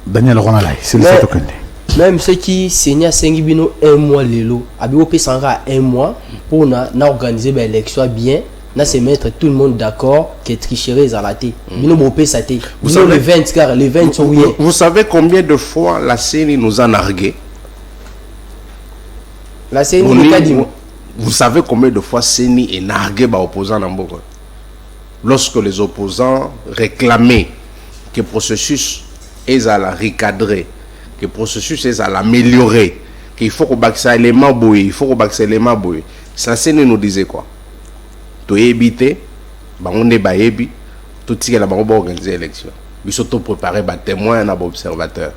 Daniel Ronalay, c'est le fait que même ceux qui signent Sengibino un mois l'élo, Abiope s'enra un mois pour organiser l'élection bien. Là, c'est mettre tout le monde d'accord que tricherie est raté. Vous savez, les 20 car les 20 sont vous savez combien de fois la CENI nous a nargué? La CENI nous a dit. Vous savez combien de fois CENI est nargué par opposants dans Mboko? Lorsque les opposants réclamaient que le processus est à la recadrer, que le processus est à l'améliorer, qu'il faut qu'on baxe l'élément bouillé, il faut qu'on baxe l'élément bouillé. La CENI nous disait quoi? To éviter, on est baébi, tout ce qui est là-bas, on va organiser l'élection. Ils sont préparés, témoins, observateurs.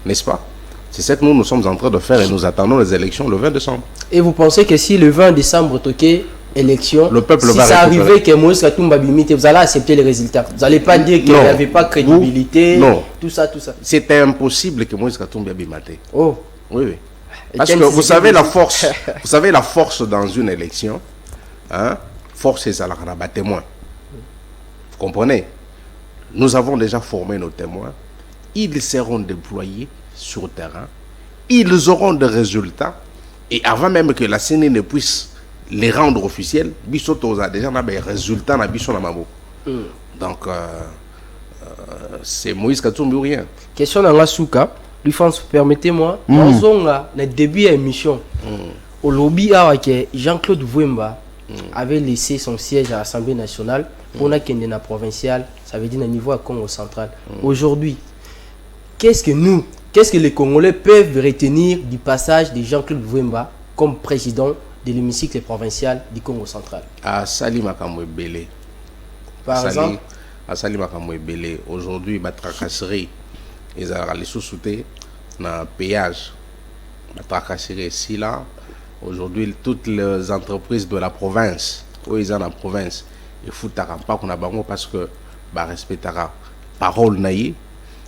N'est-ce pas? C'est ce que nous sommes en train de faire et nous attendons les élections le 20 décembre. Et vous pensez que si le 20 décembre, toqué élection, le peuple si va ça arrivait que Moïse Katumba Bimite, vous allez accepter les résultats. Vous n'allez pas dire qu'il n'y avait pas de crédibilité, tout ça. C'était impossible que Moïse Katumba Bimite. Oh. Oui. Parce que vous savez la force dans une élection, hein? Force et salariés témoins. Vous comprenez? Nous avons déjà formé nos témoins. Ils seront déployés sur le terrain. Ils auront des résultats. Et avant même que la CENI ne puisse les rendre officiels, Bissoto a déjà des résultats dans Bissot Namabo. Donc, c'est Moïse Katumbi ou rien. Question dans la souka. France, permettez-moi. Dans le début de l'émission, au lobby, Jean-Claude Vouemba avait laissé son siège à l'Assemblée nationale pour la provinciale, ça veut dire au niveau à Congo central. Aujourd'hui, qu'est-ce que les Congolais peuvent retenir du passage de Jean-Claude Vouemba comme président de l'hémicycle provincial du Congo central? À Sali Makamwe Belé. Par exemple, à Sali Makamwe Belé. Aujourd'hui, ma tracasserie, ils ont les sous-soutés dans le péage. Ma tracasserie ici, là. Aujourd'hui, toutes les entreprises de la province, où ils sont dans la province, il faut pas qu'on a bango parce que bah respecter la parole naïe.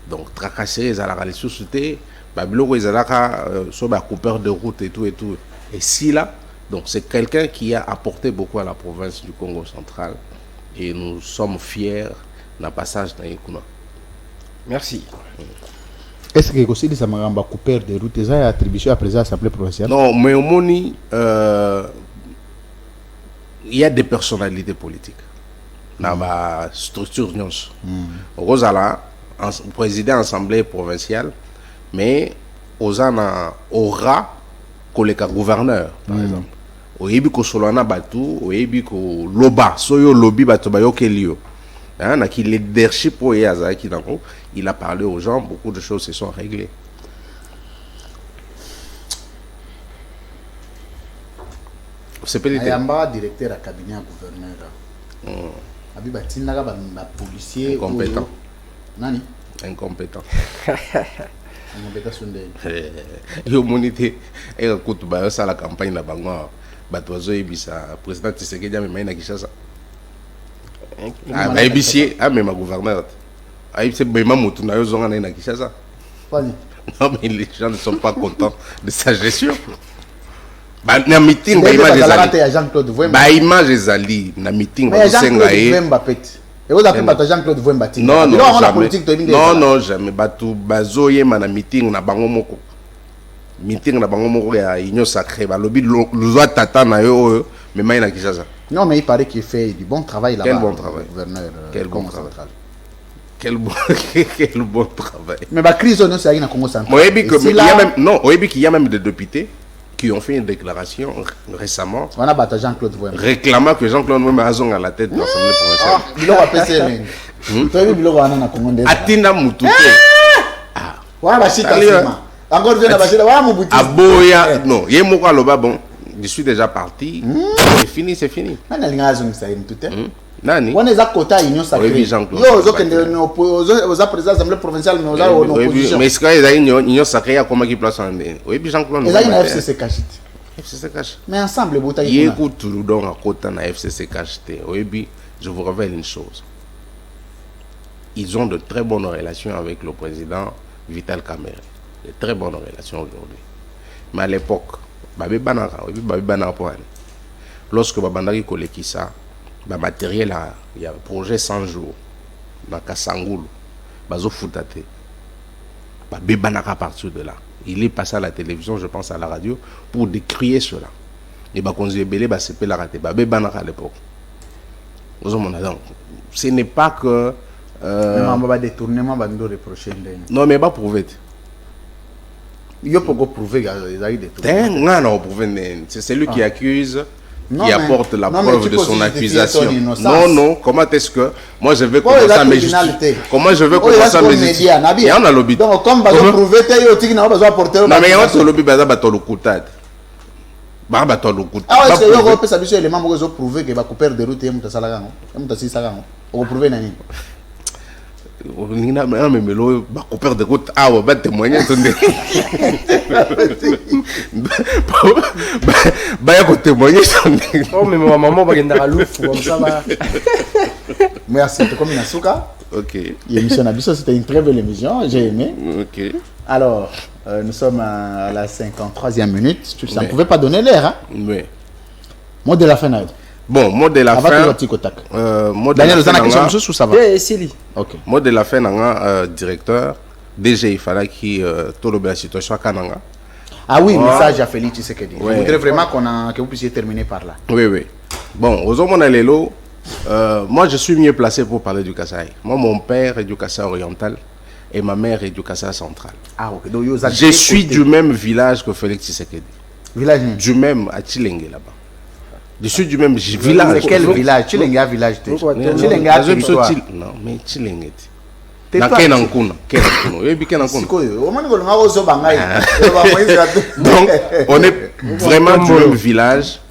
Donc tracasserie, ils ont les sous-soutés. Bah biloko ils ont sur la coupeur de route et tout et tout. Et si là, donc c'est quelqu'un qui a apporté beaucoup à la province du Congo central. Et nous sommes fiers d'un passage dans Yekuna. merci. Est-ce que aussi les Amaramba coupeur de route est attribué à présent à l'Assemblée provinciale? Non, mais au Moni, il y a des personnalités politiques dans la structure. Rosala, président de l'Assemblée provinciale, mais Osana aura collègue gouverneur, par exemple. Au Yebi ko Solana Batu, au Yebi ko Loba, Soyo Lobby Batu Bayo Kelio. Hein, qui leadership au Yazaki Danko, il a parlé aux gens, beaucoup de choses se sont réglées. C'est pas Ayamba, directeur à cabinet gouverneur. Abiba Tinaga, policier. Incompétent. Nani? Incompétent. Incompétent sur des. Yo monité, et écoute, bah ça la campagne la bango, bah toi zo ebisa président Tshisekedi mais na Kinshasa. Ah bah ebisier, ah mais ma gouverneur. Ah c'est bah ma moto na yo zonga na Kinshasa. Non mais les gens ne sont pas contents de sa gestion. Bah na meeting bah image ezali. Bah image ezali na meeting ba senga e. Et vous appelez Jean-Claude Vouemba. Non, non, jamais. Non, non, jamais. Batu bazoye mana meeting na bango moko. Meeting na bango moko ya union sacrée. Ba lobi lozwa tata na yo mais mai na Kinshasa. Non, mais il paraît qu'il fait du bon travail là-bas. Quel bon travail. Gouverneur. Quel bon travail. Quel bon travail. Mais la crise on c'est na Congo central. Il y a même non, il y a même des députés qui ont fait une déclaration récemment Jean-Claude Vouemba réclamant que Jean-Claude Vouemba a à la tête de l'Assemblée provinciale. Biloko apesele. Toi biloko wana na Congo ndeza. Atinda mutuke. Ah. Wa ba chita sima. Encore vient na ba chita wa mubuti. Aboya non, yé moko aloba bon, je suis déjà parti. C'est fini, c'est fini. Nani linga azongisa mutute. Nani? On est à côté union sacrée. Yo oza président de l'Assemblée provinciale mais oza en opposition. Mais est-ce que les union sacrée a comment qui place en oui Jean-Claude. Ils ont une FCC cachée. FCC caché. Mais ensemble bota y écoute tout donc à côté na FCC caché. Oui, je vous révèle une chose. Ils ont de très bonnes relations avec le président Vital Kamerhe. De très bonnes relations aujourd'hui. Mais à l'époque, Babé Banara, lorsque Babandaki Kolekisa ba matériel il y a un projet 100 jours dans Kasangulu bazo foutate ba bebanaka à partir de là il est passé à la télévision je pense à la radio pour décrier cela et ba konzi belé ba sepé la raté ba bebanaka à l'époque donc ce n'est pas que on va détournement va nous reprocher non mais pas prouver il y a pourquoi prouver ils a eu détournement non c'est celui qui accuse qui apporte la preuve de son accusation. Non, non, comment est-ce que moi je vais commencer à me justifier? Comment je vais commencer à me justifier? Il y a un lobby. Donc, comme vous avez prouvé, vous avez apporté. Non, mais il y a un lobby, vous avez battu le coutade. Vous avez battu le coutade. Ah, est-ce que vous avez prouvé que l'élément vous avez prouvé que vous avez coupé de route et vous avez prouvé que Nina mais melo ba couper de route ah ouais ba témoigner ba ya ko témoigner oh mais ma maman va genda louf comme ça va merci c'est comme Nasuka. OK l'émission Nabiso c'était une très belle émission j'ai aimé. OK alors nous sommes à la 53e minute ça ne pouvait pas donner l'air hein. Oui. Mot de la fin. Bon, mot de la fin. Daniel, vous avez une question ou ça va? Ok. Mot de la fin, directeur, DG, il fallait qu'il tourne la situation à Kananga. Ah oui, message à Félix Tshisekedi. Je voudrais vraiment que vous puissiez terminer par là. Oui, oui. Bon, aux hommes, on a l'élo. Moi, je suis mieux placé pour parler du Kasaï. Moi, mon père est du Kasaï oriental et ma mère est du Kasaï central. Ah, ok. Donc, je suis du même village que Félix Tshisekedi. Village? Du même à Tshilenge là-bas. Je suis du même village. C'est quel village? Tshilenge village. Tshilenge a territoire. Non, mais Tshilenge. Donc, on est vraiment du même village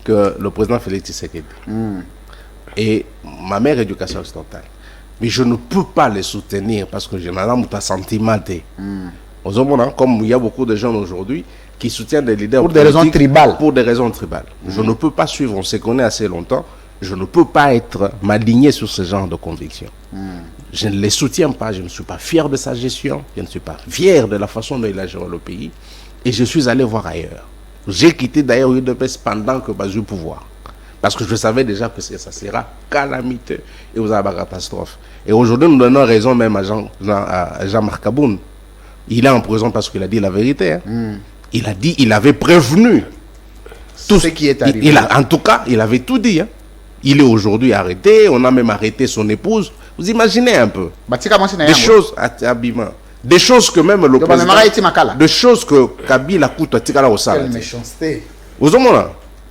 que le président Félix Tshisekedi et ma mère éducation occidentale. Mais je ne peux pas les soutenir parce que je n'ai pas sentiment. Comme il y a beaucoup de gens aujourd'hui qui soutiennent des leaders pour des raisons tribales. Pour des raisons tribales. Je ne peux pas suivre, on se connaît assez longtemps, je ne peux pas être m'aligner sur ce genre de convictions. Je ne les soutiens pas, je ne suis pas fier de sa gestion, je ne suis pas fier de la façon dont il a géré le pays et je suis allé voir ailleurs. J'ai quitté d'ailleurs UDPS pendant que j'ai eu pouvoir. Parce que je savais déjà que ça sera calamiteux et vous avez une catastrophe. Et aujourd'hui, nous donnons raison même à Jean-Marc Kaboun. Il est en prison parce qu'il a dit la vérité. Hein. Il a dit, il avait prévenu tout ce qui est arrivé. En tout cas, il avait tout dit. Hein. Il est aujourd'hui arrêté. On a même arrêté son épouse. Vous imaginez un peu. Des choses, des choses que même le président... Des choses que Kabila coûte à Tikala au Salate. Quelle méchanceté. Vous avez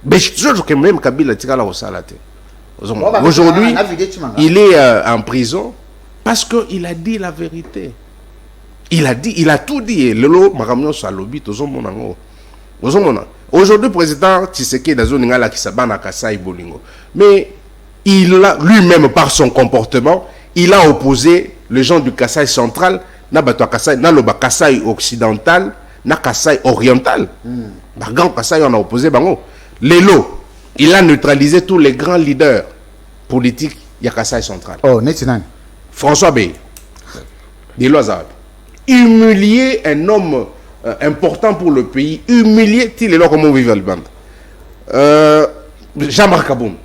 des choses que même Kabila Tikala au Salate. Aujourd'hui, il est en prison parce qu'il a dit la vérité. Il a tout dit. Aujourd'hui, le président Tshisekedi mais il a lui-même, par son comportement, il a opposé les gens du Kasaï central, dans le Kasaï occidental, dans le Kasaï oriental. Dans Kasaï, on a opposé Lelo, il a neutralisé tous les grands leaders politiques du Kasaï central. Oh, Netinan. François Bey, humilier un homme important pour le pays, humilier, comment vivre le bande. Jean-Marc Kaboun,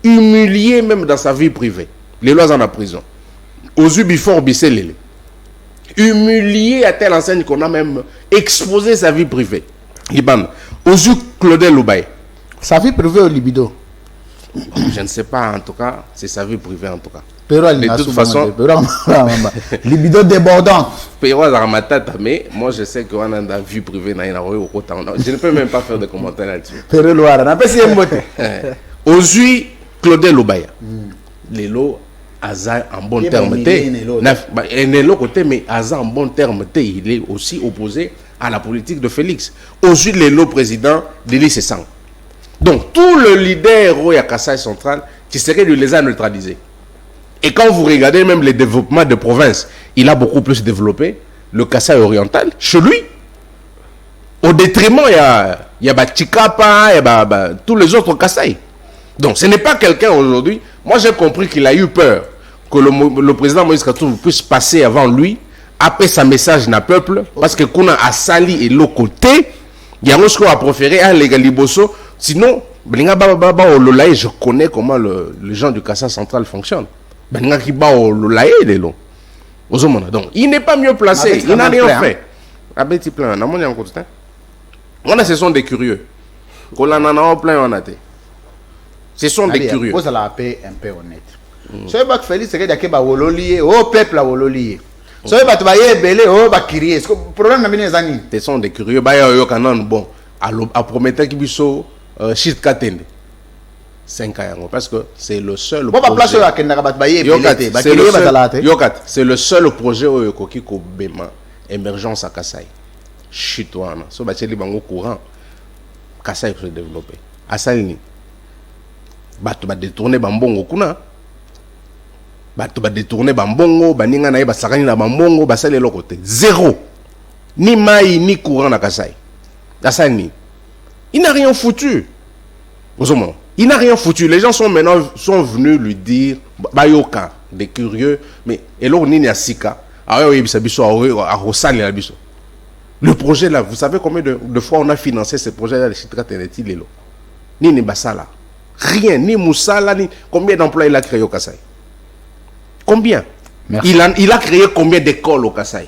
humilié même dans sa vie privée. Les lois en la prison. Ozu Bifor Bisselele, humilié à telle enseigne qu'on a même exposé sa vie privée. Liban, Ozu Claudel Loubaye. Sa vie privée au libido. Je ne sais pas, en tout cas, c'est sa vie privée en tout cas. De toute façon, libido débordante. Mais moi je sais qu'on a une vie privée. Je ne peux même pas faire de commentaires là-dessus. Ozui Claudel Lobaya. Lelo Aza en bon terme. Mais Aza en bon terme, il est aussi opposé à la politique de Félix. Ozui Lelo président de l'ICSAN. Donc tout le leader au Kasaï central, qui serait de les a neutralisés. Et quand vous regardez même les développements de province, il a beaucoup plus développé le Kasaï oriental chez lui. Au détriment, il y a Chikapa, il y a tous les autres Kasaï. Donc ce n'est pas quelqu'un aujourd'hui. Moi j'ai compris qu'il a eu peur que le président Moïse Katumbi puisse passer avant lui, après sa message n'a peuple, parce que Kuna a sali et l'autre côté, il y a un a préféré un Legaliboso. Sinon, je connais comment les gens du Kasaï central fonctionnent. Donc, il n'est pas mieux placé, il n'a rien fait. Ce sont des curieux. Ce sont des curieux. Vous allez appeler un peu honnête. Ce que Félix c'est que au peuple ce sont des curieux. Bon, à promettre qu'il Shit Katende 5 ans parce que c'est le seul c'est le seul projet où il y a émergence à Kasaï. Chitoana. So bacheli bango courant. Kasaï peut se développer. Asalini. Bato ba détourner bambongo kuna. Bato ba détourner bambongo, baninga na basakani na bambongo, basale l'autre côté. Zéro. Ni maï ni courant na Kasaï. Asalini. Il n'a rien foutu. Il n'a rien foutu. Les gens sont venus lui dire Bayoka, des curieux, mais et là on est à Sika. Le projet là, vous savez combien de fois on a financé ce projet là de Chitra Teneti Lelo? Ni Basala. Rien, ni Moussala, ni combien d'emplois il a créé au Kasaï? Combien? Il a créé combien d'écoles au Kasaï?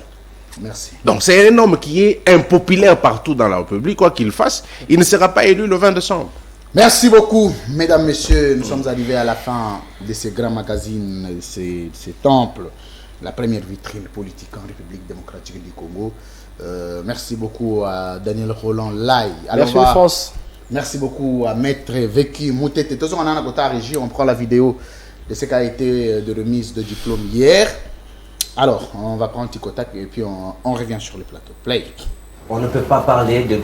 Merci. Donc c'est un homme qui est impopulaire partout dans la République, quoi qu'il fasse, il ne sera pas élu le 20 décembre. Merci beaucoup, mesdames, messieurs. Nous sommes arrivés à la fin de ce grand magazine, de ce temple, la première vitrine politique en République démocratique du Congo. Merci beaucoup à Daniel Roland Lai. Merci France. Merci beaucoup à Maître Veki Moutete. De toute façon, on a un côté à régie, on prend la vidéo de ce qui a été de remise de diplôme hier. Alors, on va prendre un petit contact et puis on revient sur le plateau. Play. On ne peut pas parler de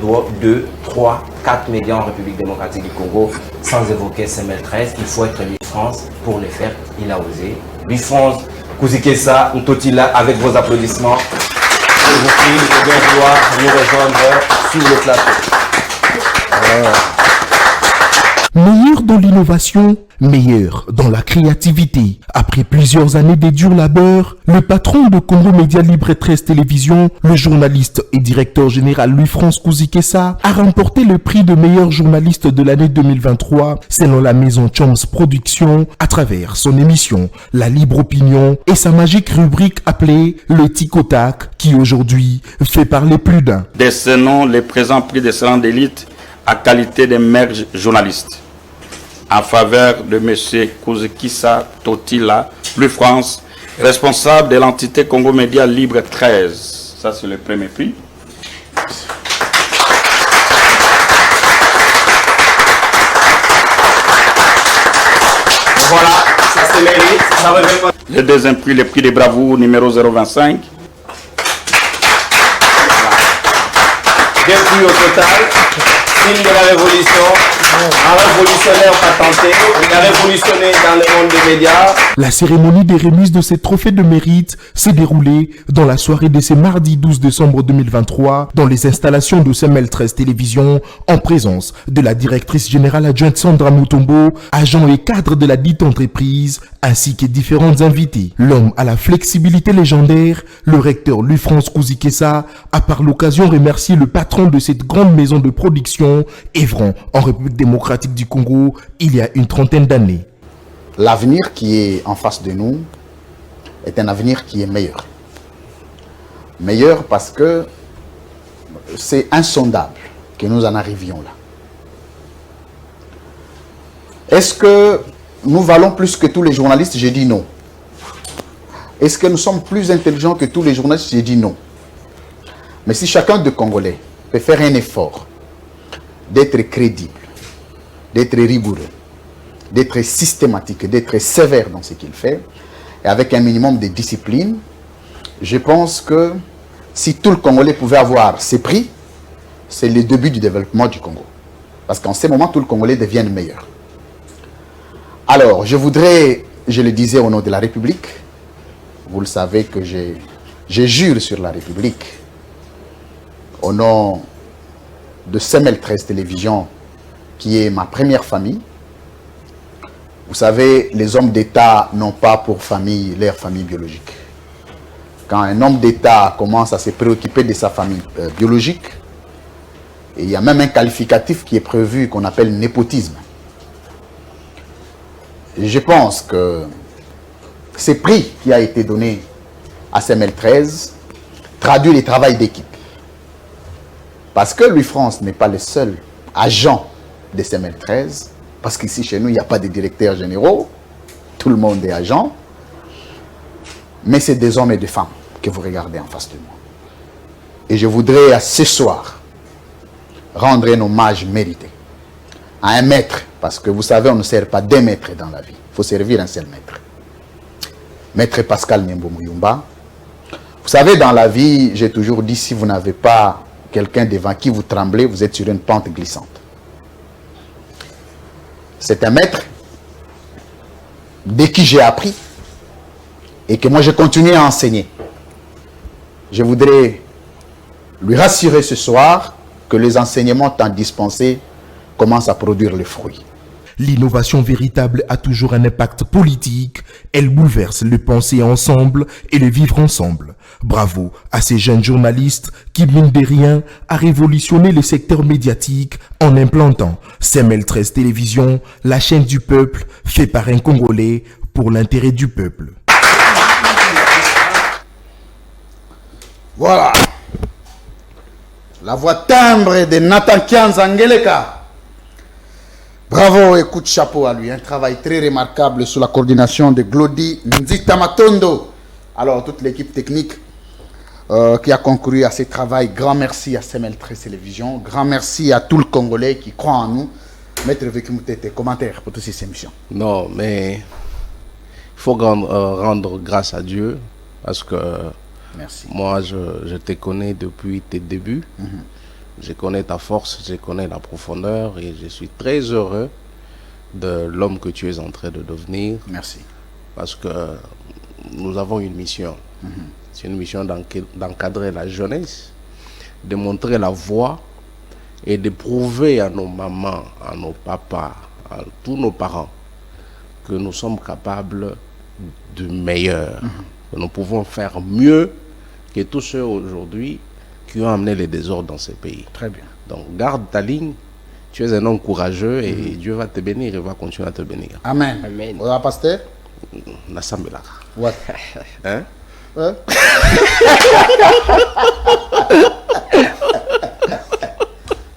2, 3, 4 médias en République démocratique du Congo sans évoquer Semel 13. Il faut être Louis France pour le faire. Il a osé. Louis France, Kouzikessa, Ntotila, avec vos applaudissements. Je vous prie de bien vouloir nous rejoindre sur le plateau. Meilleur dans l'innovation, meilleur dans la créativité. Après plusieurs années de dur labeur, le patron de Congo Média Libre et 13 Télévision, le journaliste et directeur général Louis-France Kouzikessa, a remporté le prix de meilleur journaliste de l'année 2023 selon la maison Choms Productions à travers son émission La Libre Opinion et sa magique rubrique appelée le Tic au Tac qui aujourd'hui fait parler plus d'un. Décernons les présents prix d'excellence d'élite à qualité de meilleurs journalistes en faveur de M. Kouzikessa Totila, Louis France, responsable de l'entité Congo Média Libre 13. Ça, c'est le premier prix. Voilà, ça c'est mérite. Ça revient. Le deuxième prix, le prix de bravoure numéro 025. Deux prix au total. Signe de la révolution. Un révolutionnaire patenté. Il a révolutionné dans le monde des médias. La cérémonie des remises de ces trophées de mérite s'est déroulée dans la soirée de ce mardi 12 décembre 2023 dans les installations de Semel 13 Télévision en présence de la directrice générale adjointe Sandra Mutombo, agent et cadre de la dite entreprise, ainsi que différents invités. L'homme à la flexibilité légendaire, le recteur Louis-France Kouzikessa, a par l'occasion remercié le patron de cette grande maison de production, œuvrant en République démocratique du Congo il y a une trentaine d'années. L'avenir qui est en face de nous est un avenir qui est meilleur. Meilleur parce que c'est insondable que nous en arrivions là. Est-ce que nous valons plus que tous les journalistes? J'ai dit non. Est-ce que nous sommes plus intelligents que tous les journalistes? J'ai dit non. Mais si chacun de Congolais peut faire un effort d'être crédible, d'être rigoureux, d'être systématique, d'être sévère dans ce qu'il fait, et avec un minimum de discipline, je pense que si tout le Congolais pouvait avoir ces prix, c'est le début du développement du Congo. Parce qu'en ce moment, tout le Congolais devient meilleur. Alors, je voudrais, je le disais au nom de la République, vous le savez que je jure sur la République, au nom de Semel 13 Télévision, qui est ma première famille. Vous savez, les hommes d'État n'ont pas pour famille leur famille biologique. Quand un homme d'État commence à se préoccuper de sa famille biologique, et il y a même un qualificatif qui est prévu qu'on appelle népotisme. Et je pense que ce prix qui a été donné à Semel 13 traduit le travail d'équipe. Parce que Louis-France n'est pas le seul agent de Semel 13, parce qu'ici chez nous, il n'y a pas de directeurs généraux, tout le monde est agent, mais c'est des hommes et des femmes que vous regardez en face de moi. Et je voudrais à ce soir rendre un hommage mérité à un maître, parce que vous savez, on ne sert pas deux maîtres dans la vie, il faut servir un seul maître. Maître Pascal Nembo Muyumba. Vous savez, dans la vie, j'ai toujours dit, si vous n'avez pas quelqu'un devant qui vous tremblez, vous êtes sur une pente glissante. C'est un maître de qui j'ai appris et que moi je continue à enseigner. Je voudrais lui rassurer ce soir que les enseignements tant dispensés commencent à produire le fruit. L'innovation véritable a toujours un impact politique. Elle bouleverse le penser ensemble et le vivre ensemble. Bravo à ces jeunes journalistes qui, mine de rien, a révolutionné le secteur médiatique en implantant Semel 13 Télévision, la chaîne du peuple, fait par un Congolais pour l'intérêt du peuple. Voilà. La voix timbre de Nathan Kianzangeleka. Bravo et coup de chapeau à lui. Un travail très remarquable sous la coordination de Glody Nzita Matondo. Alors, toute l'équipe technique qui a concouru à ce travail, grand merci à Semel 13 Télévision. Grand merci à tout le Congolais qui croit en nous. Maître Vekimouté, tes commentaires pour toutes ces émissions. Non, mais il faut rendre grâce à Dieu parce que Merci. Moi, je te connais depuis tes débuts. Je connais ta force, je connais la profondeur et je suis très heureux de l'homme que tu es en train de devenir. Merci. Parce que nous avons une mission. C'est une mission d'encadrer la jeunesse, de montrer la voie et de prouver à nos mamans, à nos papas, à tous nos parents que nous sommes capables de meilleur, que nous pouvons faire mieux que tous ceux aujourd'hui qui ont amené les désordres dans ces pays. Très bien. Donc garde ta ligne, tu es un homme courageux et Dieu va te bénir et va continuer à te bénir. Amen. Amen. Vous avez pasteur? Nassambela. What? Hein? Hein?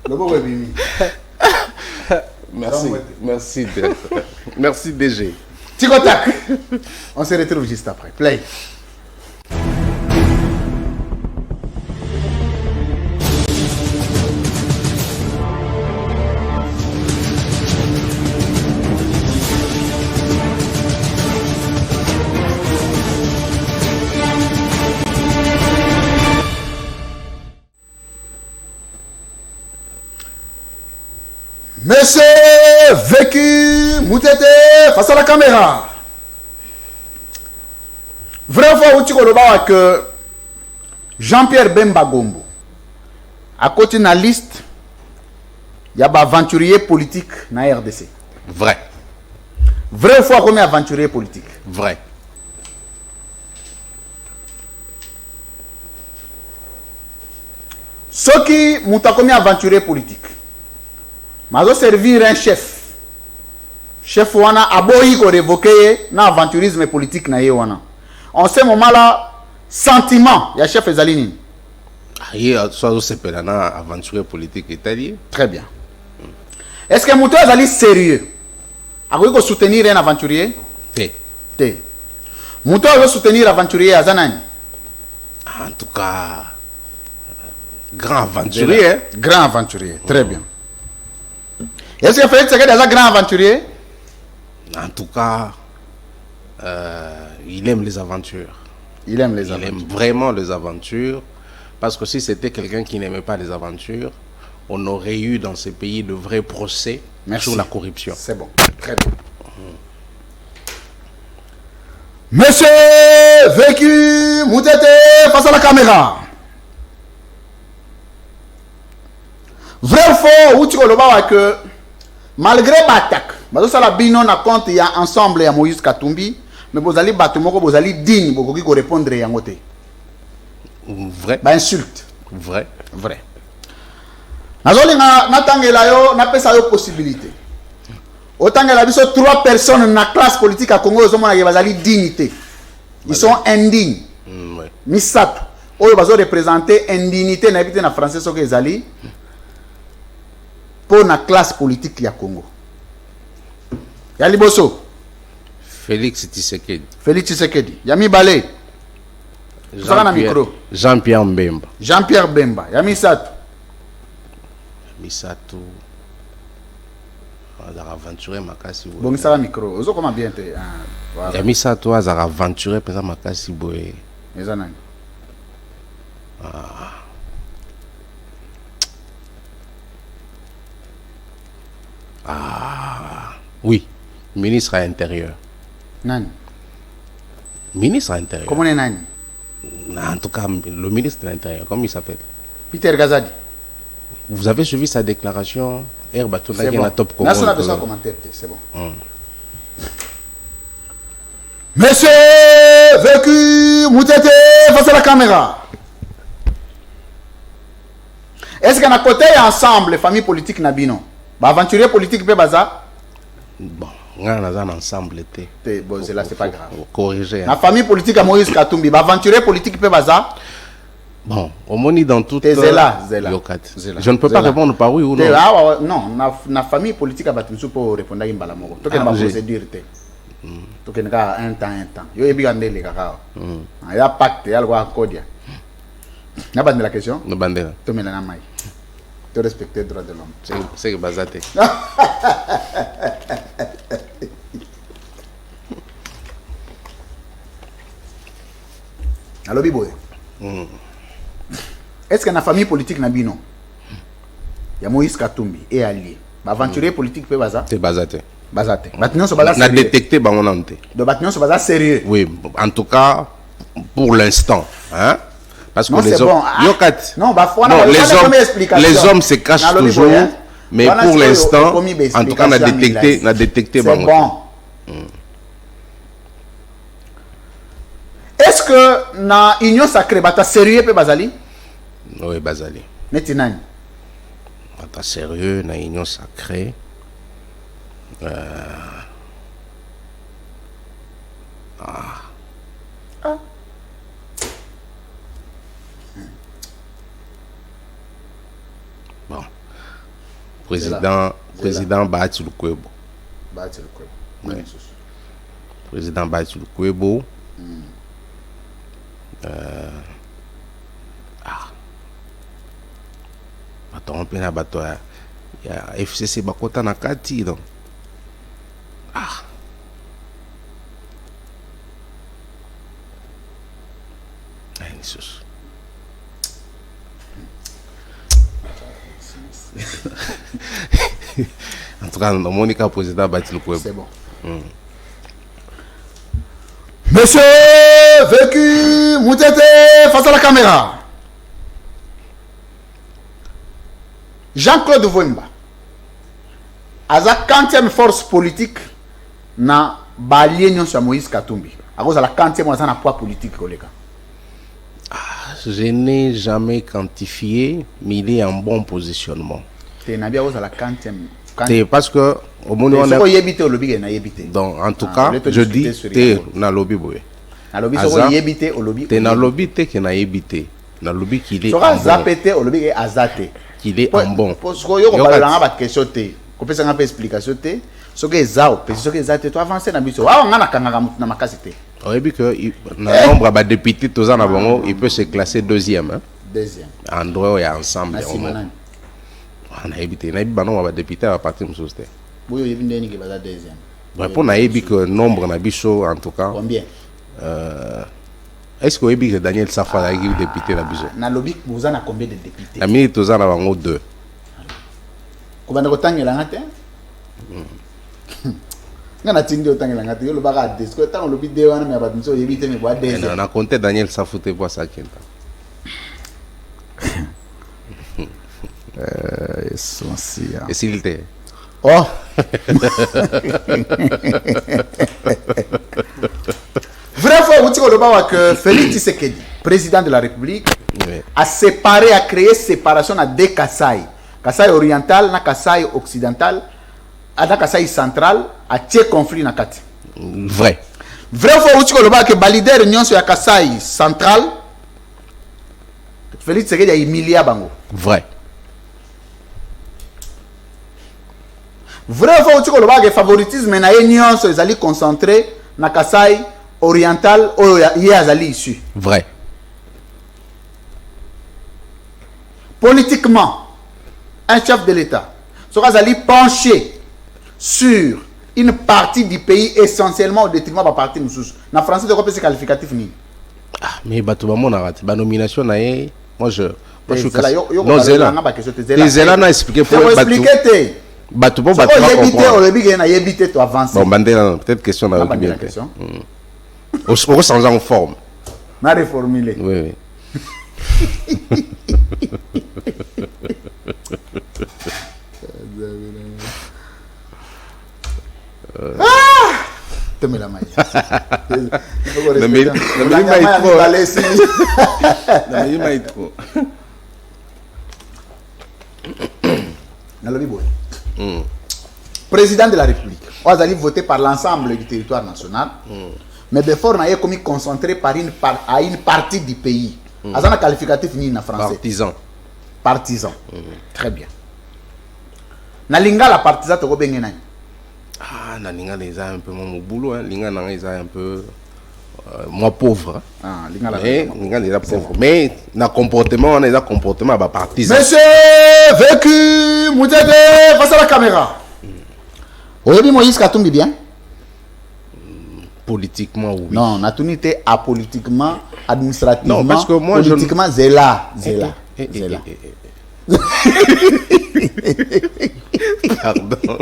Le beau Webimi. Merci, merci, merci DG. Tico-tac. On se retrouve juste après. Play. Monsieur Vécu Moutete face à la caméra. Vrai fois où tu connais que Jean-Pierre Bemba Gombo, à côté de la liste, il y a des aventuriers politiques dans la RDC. Vrai, Vrai fois qu'on est aventurier politique. vrai. Ceux qui m'ont commis aventurier politique, mais servir un chef. Chef wana aboyi ko révoquer na aventurisme politique na ye wana. En ce moment là, sentiment, il y a chef Ezalini. Hier, soit c'est pédana aventurier politique italien. Très bien. Est-ce que Moutou Ezali sérieux? Akoyi ko soutenir un aventurier? Té. Té. Moutou veut soutenir aventurier Azanani. En tout cas, grand aventurier. Hein? Grand aventurier, très bien. Est-ce que Félix Tshisekedi est un grand aventurier? En tout cas, il aime les aventures. Il aime les Il aventures. aime vraiment les aventures. Parce que si c'était quelqu'un qui n'aimait pas les aventures, on aurait eu dans ces pays de vrais procès Merci. sur la corruption. C'est bon, très bien. Monsieur Vécu Moutete face à la caméra. Vrai ou faux, où tu vois que malgré l'attaque, ça la bino na compte il y a ensemble ya Moïse Katumbi, mais vous allez battre moko vous allez digne pour qui répondre à ngoté. Vrai, Ba insulte. vrai. Vrai. Nazolinga natangela yo na pesa yo possibilité. Otangela biso 3 personnes na classe politique à Congo zo mona ke bazali dignité. Ils sont indignes. Ouais. Misato. Oyo bazo représenter indignité na bité na français soki ezali pour la classe politique ya Congo. Ya liboso Félix Tshisekedi. Félix Tshisekedi, ya mibale Tozala na micro. Jean-Pierre Mbemba. Jean-Pierre Bemba, ya misato Misato. Azara aventuré makasi boye. bongisa la micro. Ozo comment bien te voilà. Ya Misato azara aventuré pesa makasi boye. Eza nani? Oui, ministre à l'intérieur. Nani? Ministre à l'intérieur. Comment est nani? En tout cas, le ministre de l'Intérieur, comment il s'appelle? Peter Gazadi. Vous avez suivi sa déclaration Herbatona C'est qui est bon. la top Là, on a besoin Congo. de commentaire, c'est bon. Monsieur Vécu Moutete face à la caméra. Est-ce qu'à côté ensemble les familles politiques nabino, bah aventurier politique pe baza? Bon, on a un ensemble été. Bon, c'est là, c'est pas grave. Corriger. La famille politique à Moïse Katumbi, bah aventurier politique pe baza? Bon, on monit dans toute Zela. Je ne peux pas répondre par oui ou non. Non, na famille politique à Batumsu pour répondre à Imbala Moko. Tu as une procédure. Tu as un temps. Yo ebi gande le kaka. Il y a pacte, il y a le code. N'a pas de la question? No bandera. Tu mets la main. Tu respectes les droits de l'homme. C'est que bazate. Alors Biboé. Est-ce que la famille politique n'a bino? Il y a Moïse Katumbi et allié. Aventurier politique peut baza. C'est basate. Bazate. Maintenant, c'est bazar On a sérieux. détecté bangonante. De maintenant, c'est bazar sérieux. Oui, en tout cas, pour l'instant. Hein? Parce que Non, les c'est hommes. bon. Ah, Yokat. non, bah, faut Non, explication. les hommes se cachent Dans le toujours. Liboya, Mais voilà, pour c'est l'instant, au- au- au- en tout cas, on a détecté C'est bangonante. bon. Est-ce que na union sacrée bata sérieux pe bazali? Oui, Bazali. Neti nani? Pas sérieux, na union sacrée. Bon. Président Bahati Lukwebo. Bahati Lukwebo. Oui. Président Bahati Lukwebo. Bato mpena bato ya FCC bakota na kati donc. Lisusu. En tout cas, Monica président Bahati Lukwebo. C'est bon. Monsieur Vécu Moutete face à la caméra. Jean-Claude Vouemba. À la 40e force politique na balien sur Moïse Katumbi. À cause de la 40e on a un poids politique collègue. Je n'ai jamais quantifié, mais il est en bon positionnement. C'est na bien à la 40e. C'est parce que au moment où on a est... au lobby na yebité. Donc en tout cas, je dis t'es na lobby boy. Na lobby so yebité au lobby. T'es na lobby t'es qui na yebité. Na lobby qu'il est. Sera zapété au lobby azate. Qu'il est en bon. Parce que yo ko balanga ba question té. Ko pesa nga explication té. Ce que zao, ce que zate toi avancer na biso. Wa nga na kanga na makasi té. On dit que le nombre de députés tous en avant, il peut se classer deuxième. Hein? Deuxième. En droit, il y a ensemble. On a évité. On a évité de députés à partir de ce stade. Oui, il y a une deuxième. Pour on a évité que nombre de bichos en tout cas. Combien? Est-ce qu'on a évité que Daniel Safa a été député dans le bichot? Dans le lobby, vous en avez combien de députés? La minute tous en avant deux. Combien de temps il y a là? On a tingé autant que la gâte, le bagarre disque, tant le lobby de on a pas de éviter mais boire des. On a compté Daniel Safa te voir ça qui Et s'il était. Oh. Vrai fois, vous dites que Félix Tshisekedi, président de la République, a séparé, a créé séparation à deux Kasaï. Kasaï oriental, na Kasaï occidental, na Kasaï central, a tié conflit na kati. Vrai. Vrai fois, vous dites que Balider union sur la Kasaï central, Félix Tshisekedi a humilié Bango. Vrai. Vrai fois, vous dites que favoritisme na union sur les alliés concentrés na Kasaï oriental ou Yazali issu. Vrai. Politiquement, un chef de l'État sera allé pencher sur une partie du pays essentiellement au détriment de la partie Moussous. Dans France, c'est qualificatif ni. Ah, mais Batouba a raté. La nomination, moi je suis non, Zéla n'a expliqué pour expliquer. Batouba va éviter toi avancer. Bon, Bandela, peut-être question dans la question. Au changer en forme. On a reformulé. Oui. Tu me la maille. Président de la République, on a voté par l'ensemble du territoire national, mais Befort n'a commis concentré par à une partie du pays. Un qualificatif ni en français. Partisan. Partisan. Très bien. Nalinga la partisan to bengi nani? Ah, Nalinga les a un peu mon boulot, hein. Linga les a un peu moins pauvre. Ah, Linga les a pauvre. Mais dans comportement, on a des comportements partisan. Monsieur Vécu Moutete face à la caméra. Aujourd'hui Moïse Katumbi bien. Politiquement, oui. Non, Natuni te apolitiquement, administrativement, Non, parce que moi, politiquement, Zéla. Zéla. Zéla. Pardon.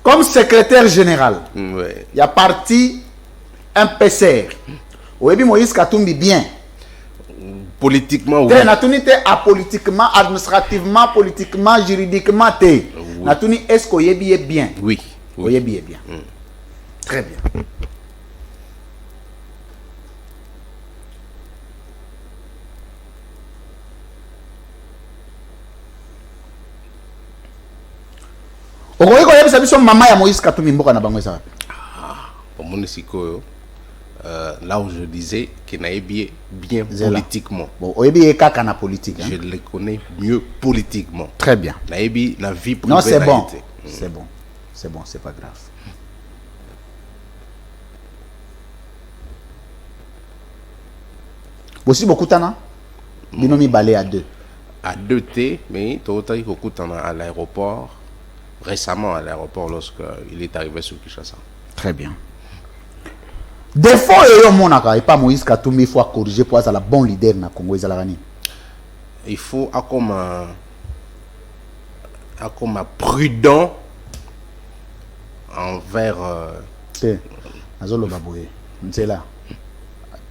Comme secrétaire général, Ouais. il y a parti un PCR. Oui, Moïse Katumbi bien. Politiquement, oui. Te Natuni te apolitiquement, administrativement, politiquement, juridiquement te. Natuni est-ce qu'on y est bien? Oui. Oui. Est bien. Très bien. Okoki koyebisa biso mama ya Moïse Katumbi mboka na bango eza. Au Monisiko, là où je disais qu'il n'a bien Zéla. politiquement. Bon, oyebi ye kaka na politique. Je le connais mieux politiquement. Très bien. Naebi, la vie privée. Non, c'est n'a bon. été. C'est bon. C'est bon, c'est pas grave. Aussi beaucoup tana. Binomi balé à 2. À 2T, mais Tootaki Kokutana à l'aéroport, récemment à l'aéroport, lorsqu'il est arrivé sur Kinshasa. Très bien. Défaut et monaka et pas Moïse Katumbi, il faut corriger pour être la bon leader na Congo ezalani. Il faut comme prudent envers C'est azolo baboye. C'est là.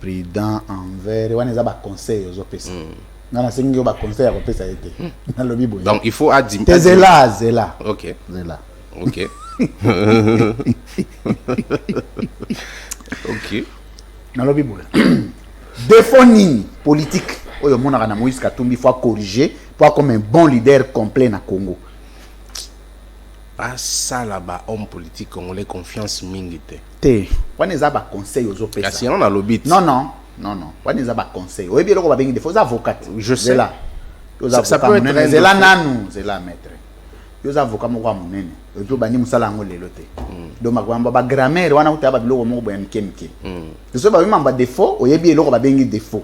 Prudent envers wana za ba conseil aux opesa. Nana sengi ba conseil ko pesa été. Na lobi boye. donc il faut admettre. T'es zela. OK. Zela. OK. OK. Na lobi boye. Défaut nini politique oyo monaka na Moïse Katumbi faut corriger pour comme un bon leader complet na Congo. Pas ça là-bas, homme politique congolais, confiance mingite. Te, wana eza ba conseil aux opesa. Kasi on a le bit. Non. Wana eza ba conseil. Oyebi loko ba bengi défaut za avocat. Je sais. Zela. Ça peut être un Zela défaut. nanu, zela maître. Yo za avocat moko munene. Oyo bani musala ngo lelo te. Do makwamba ba grammaire wana utaba biloko moko boya mike. So ba bimamba défaut, oyebi loko ba bengi défaut.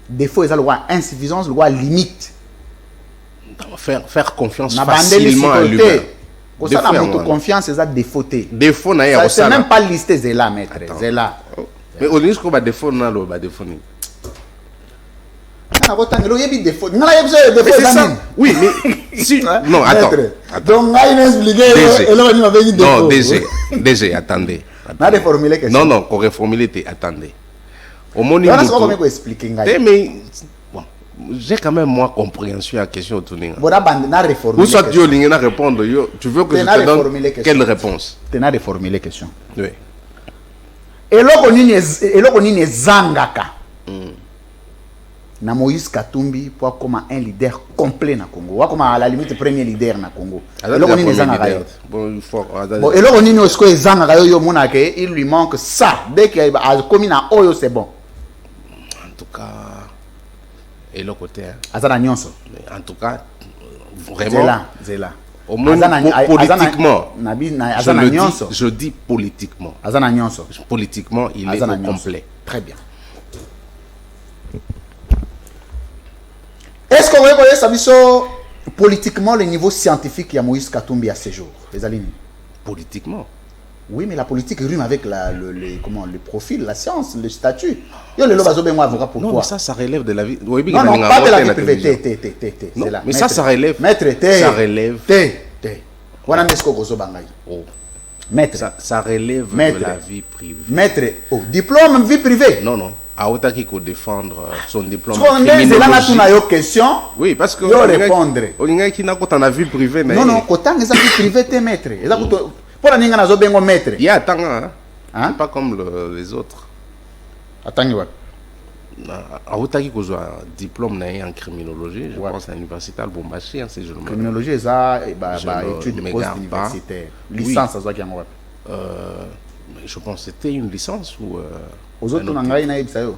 Défaut eza loko insuffisance, loko limite. Faire confiance Na bandeli facilement à lui. sikote. Ko ça na mutu confiance eza défaut te. Défaut na Ça ya c'est même pas listé zela maître. Zela. mais au lieu que ba défaut na lo ba défaut ni. Na kotangelo oyebi défaut. Ngala yebi so Mais défaut c'est eza ça. nini? Oui, mais si non, attends. Donc, ngai n'expliquer DG. ni mabengi défaut. Non, DG, attendez. Na reformuler question. Non, qu'on reformule, attendez. Au moment On a ce qu'on peut expliquer ngai. mais bon, j'ai quand même moi compréhension à la question autour de Boda bande na reformuler. ou soit tu veux répondre, tu veux que je te donne quelle réponse? Tu na reformuler question. Oui. Eloko nini ezangaka. Na Moïse Katumbi pour comme un leader complet na Congo. Wa comme à la limite premier leader na Congo. Eloko nini ezangaka yo. Bon, il faut Bon, eloko nini osko ezangaka yo mona ke il lui manque ça. Dès qu'il a commis na oyo c'est bon. en tout cas et le côté Azana nyonso. en tout cas vraiment Zela. au moins politiquement je dis politiquement Azana nyonso. politiquement il est au complet. Très bien. Est-ce qu'on va savoir politiquement le niveau scientifique y a Moïse Katumbi à ce jour? Les alignes. Politiquement. Oui, mais la politique rime avec le profil, la science, le statut. Yo le lobazo ben avocat pourquoi? Non, mais ça relève de la vie. Non, pas de la vie privée. Non, mais ça relève. Maître, ça relève. Wana nesko gozo bangay. Oh. Maître. Ça relève de la vie privée. Maître, oh, diplôme vie privée. Non. Aotaki ko défendre son diplôme. Question. Oui, parce que yo répondre. Olinga qui n'a pas ta vie privée. Non, kotang eza vie privée te maître. Eza ko pour la ninga nazo bengo maître. Il y a attends hein. Hein? Pas comme les autres. Attends what? Aotaki ko un diplôme en criminologie, je pense à l'université de Lubumbashi, hein, si je le me criminologie eza étude post-universitaire. Licence à Zaki Angwa. Je pense que c'était une licence ou aux autres nangai na ibsayo.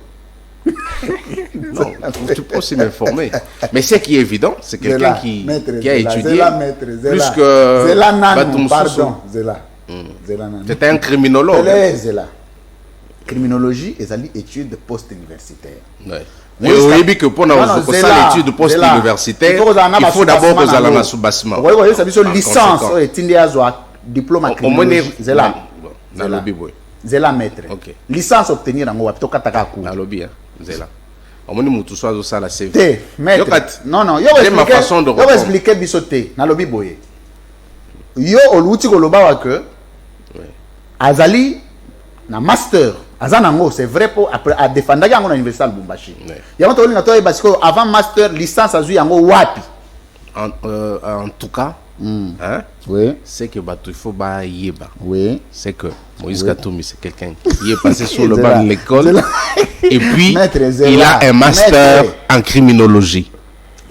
Non, tu peux aussi m'informer. Mais ce qui est évident, c'est quelqu'un qui a étudié plus que Zela Nanou, pardon, Zela. C'était un criminologue. Zela. Criminologie et études post-universitaires. Ouais. Et oui, que pour l'étude post-universitaire, il faut d'abord que vous allez dans sous-bassement. Oui, oui, ça veut dire licence. Diplôme à Zela. Zela maître. Licence obtenir en haut, plutôt qu'attaquer. Nalobi, Zela. On m'a dit que tu ça la CV. Maître. Non, non, yo expliquer bisoté. Nalobi boye. Yo oluti koloba que Azali na master. Azanango, c'est vrai pour après à défendre à l'université de Lubumbashi. Il y a un autre parce que avant master licence à yango wapi. En tout cas, hein? Oui. C'est que il faut ba yeba. Oui. C'est que Moïse Katumbi c'est quelqu'un qui est passé sur le banc de l'école et puis il a un master en criminologie.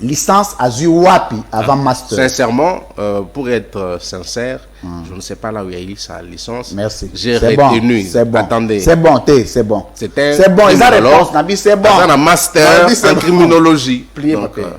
Licence à wapi avant master. Sincèrement, pour être sincère, je ne sais pas là où il a eu sa licence. Merci. J'ai retenu. C'est bon. Attendez. C'est bon, c'est bon. C'est bon. Ils ont réponse. Nabi, c'est bon. Il a un master en criminologie. Plié, donc, papa.